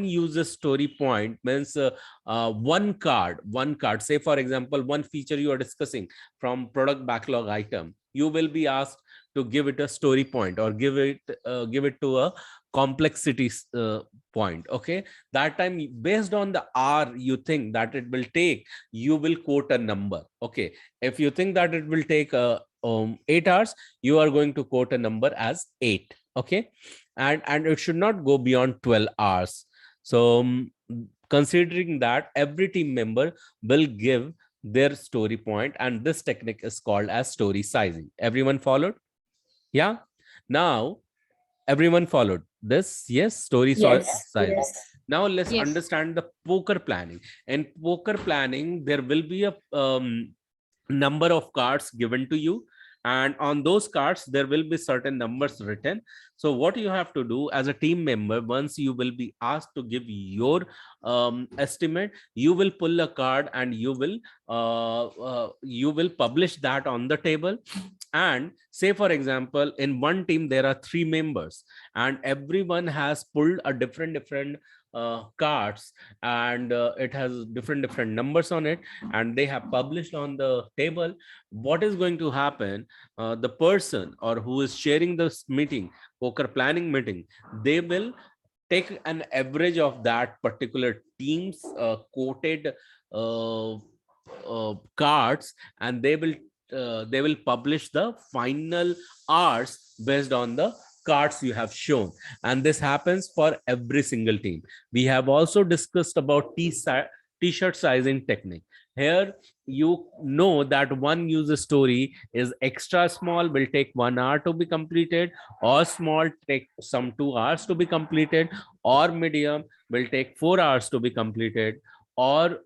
user story point means one card, say for example, one feature you are discussing from product backlog item, you will be asked to give it a story point, or give it to a complexity point. Okay, that time, based on the hour you think that it will take, you will quote a number. Okay, if you think that it will take 8 hours, you are going to quote a number as 8. Okay, and it should not go beyond 12 hours. So considering that, every team member will give their story point, and this technique is called as story sizing. Everyone followed? Yeah. Now everyone followed this? Yes, story Yes. sizing. Yes. Now let's Yes. understand the poker planning. In poker planning, there will be a number of cards given to you, and on those cards there will be certain numbers written. So what you have to do as a team member, once you will be asked to give your estimate, you will pull a card and you will publish that on the table. And say for example, in one team there are 3 members and everyone has pulled a different cards, and it has different numbers on it, and they have published on the table. What is going to happen, the person or who is sharing this meeting, poker planning meeting, they will take an average of that particular team's quoted cards, and they will publish the final hours based on the cards you have shown. And this happens for every single team. We have also discussed about t-shirt sizing technique. Here you know that one user story is extra small, will take 1 hour to be completed, or small take some 2 hours to be completed, or medium will take 4 hours to be completed, or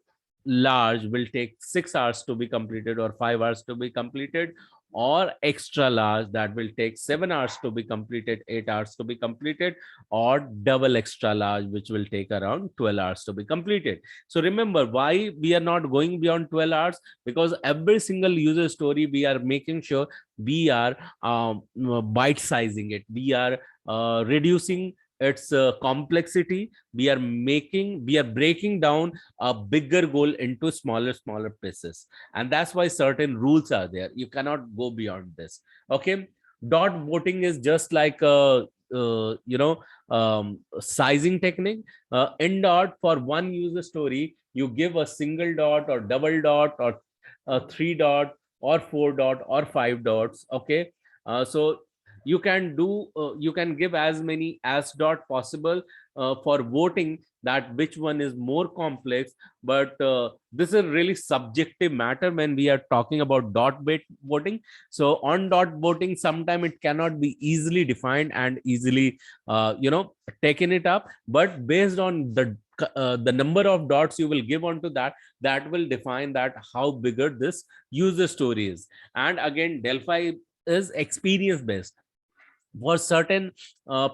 large will take 6 hours to be completed or 5 hours to be completed, or extra large that will take 7 hours to be completed, 8 hours to be completed, or double extra large which will take around 12 hours to be completed. So remember why we are not going beyond 12 hours, because every single user story we are making sure we are bite sizing it, we are reducing its complexity, we are breaking down a bigger goal into smaller pieces, and that's why certain rules are there. You cannot go beyond this. Okay, dot voting is just like a sizing technique. In dot, for one user story you give a single dot or double dot or a 3 dot or 4 dot or 5 dots. Okay, so you can give as many as dot possible for voting, that which one is more complex. But this is really subjective matter when we are talking about dot based voting. So on dot voting sometime it cannot be easily defined and easily taken it up, but based on the number of dots you will give onto that will define that how bigger this user story is. And again, Delphi is experience based. For certain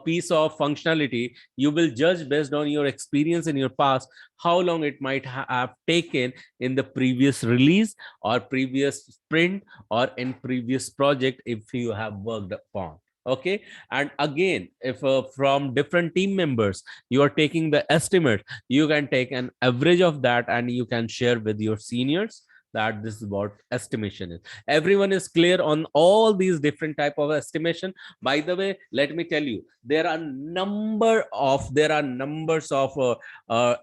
piece of functionality, you will judge based on your experience in your past, how long it might have taken in the previous release or previous sprint or in previous project if you have worked upon. Okay, and again, if from different team members you are taking the estimate, you can take an average of that and you can share with your seniors that this is what estimation is. Everyone is clear on all these different type of estimation? By the way, let me tell you, there are numbers of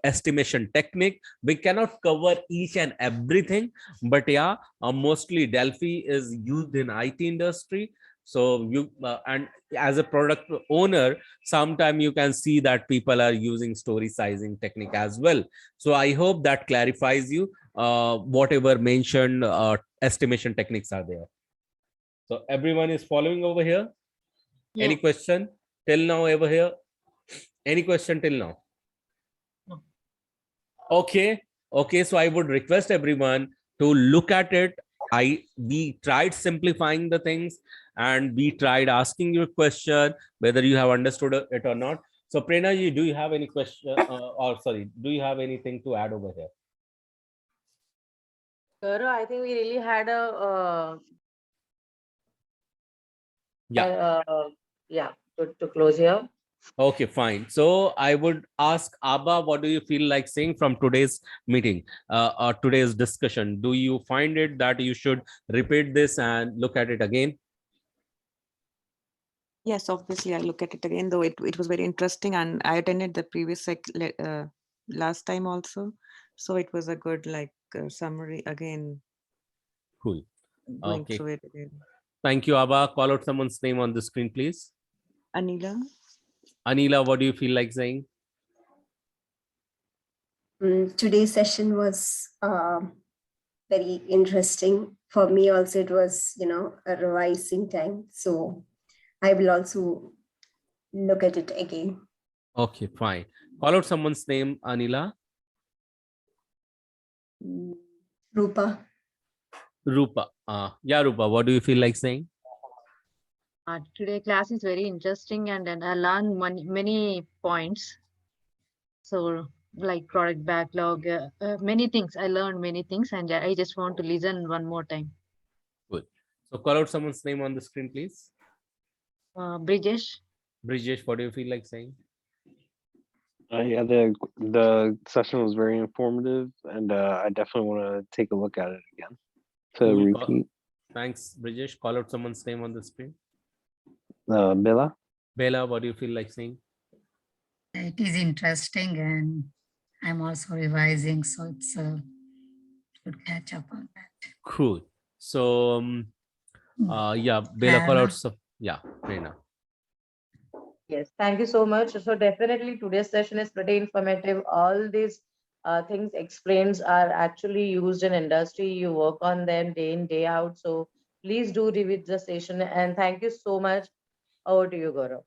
estimation technique. We cannot cover each and everything, but yeah, mostly Delphi is used in IT industry. So you and as a product owner, sometime you can see that people are using story sizing technique as well. So I hope that clarifies you whatever mentioned estimation techniques are there. So everyone is following over here? Yeah. Any question till now over here? Any question till now? No. Okay, so I would request everyone to look at it. We tried simplifying the things and we tried asking your question whether you have understood it or not. So Prerna ji, do you have any question do you have anything to add over here? Gaurav, I think we really had a to close here. Okay, fine. So I would ask Abba, what do you feel like saying from today's meeting or today's discussion? Do you find it that you should repeat this and look at it again? Yes, obviously I look at it again, though it was very interesting, and I attended the previous last time also. So it was a good summary again. Cool. Going Okay. through it again. Thank you, Abba. Call out someone's name on the screen, please. Anila. Anila, what do you feel like saying? Today's session was very interesting. For me also, it was, a revising time. So I will also look at it again. Okay, fine. Call out someone's name, Anila. Rupa. Rupa. Yeah, Rupa, what do you feel like saying? Today class is very interesting and I learned many points. So like product backlog, many things. I learned many things and I just want to listen one more time. Good. So call out someone's name on the screen, please. Brijesh. Brijesh, what do you feel like saying? Yeah, the session was very informative, and I definitely want to take a look at it again to Cool. repeat. Thanks, Brijesh. Call out someone's name on the screen. Bella. Bella, what do you feel like saying? It is interesting and I'm also revising, so it's should catch up on that. Cool. So, yeah, Bella, call out. Yeah, Prerna. Yes, thank you so much. So definitely today's session is pretty informative. All these things explains are actually used in industry. You work on them day in, day out. So please do revisit the session. And thank you so much. Over to you, Gaurav.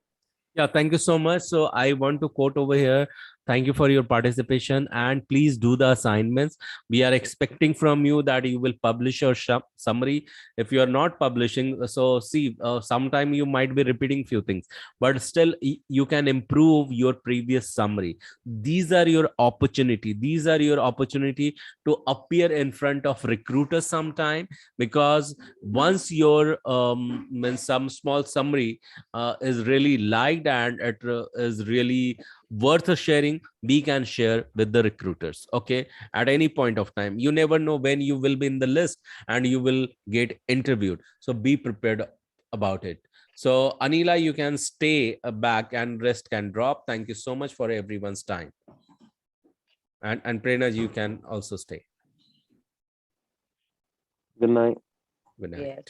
Yeah, thank you so much. So I want to quote over here. Thank you for your participation and please do the assignments. We are expecting from you that you will publish your summary. If you are not publishing, so see, sometime you might be repeating few things, but still you can improve your previous summary. These are your opportunity. These are your opportunity to appear in front of recruiters sometime, because once your some small summary is really liked and it is really worth sharing, we can share with the recruiters. Okay, at any point of time, you never know when you will be in the list and you will get interviewed, so be prepared about it. So Anila, you can stay back and rest can drop. Thank you so much for everyone's time. And Prerna, you can also stay. Good night. Good night. Yes.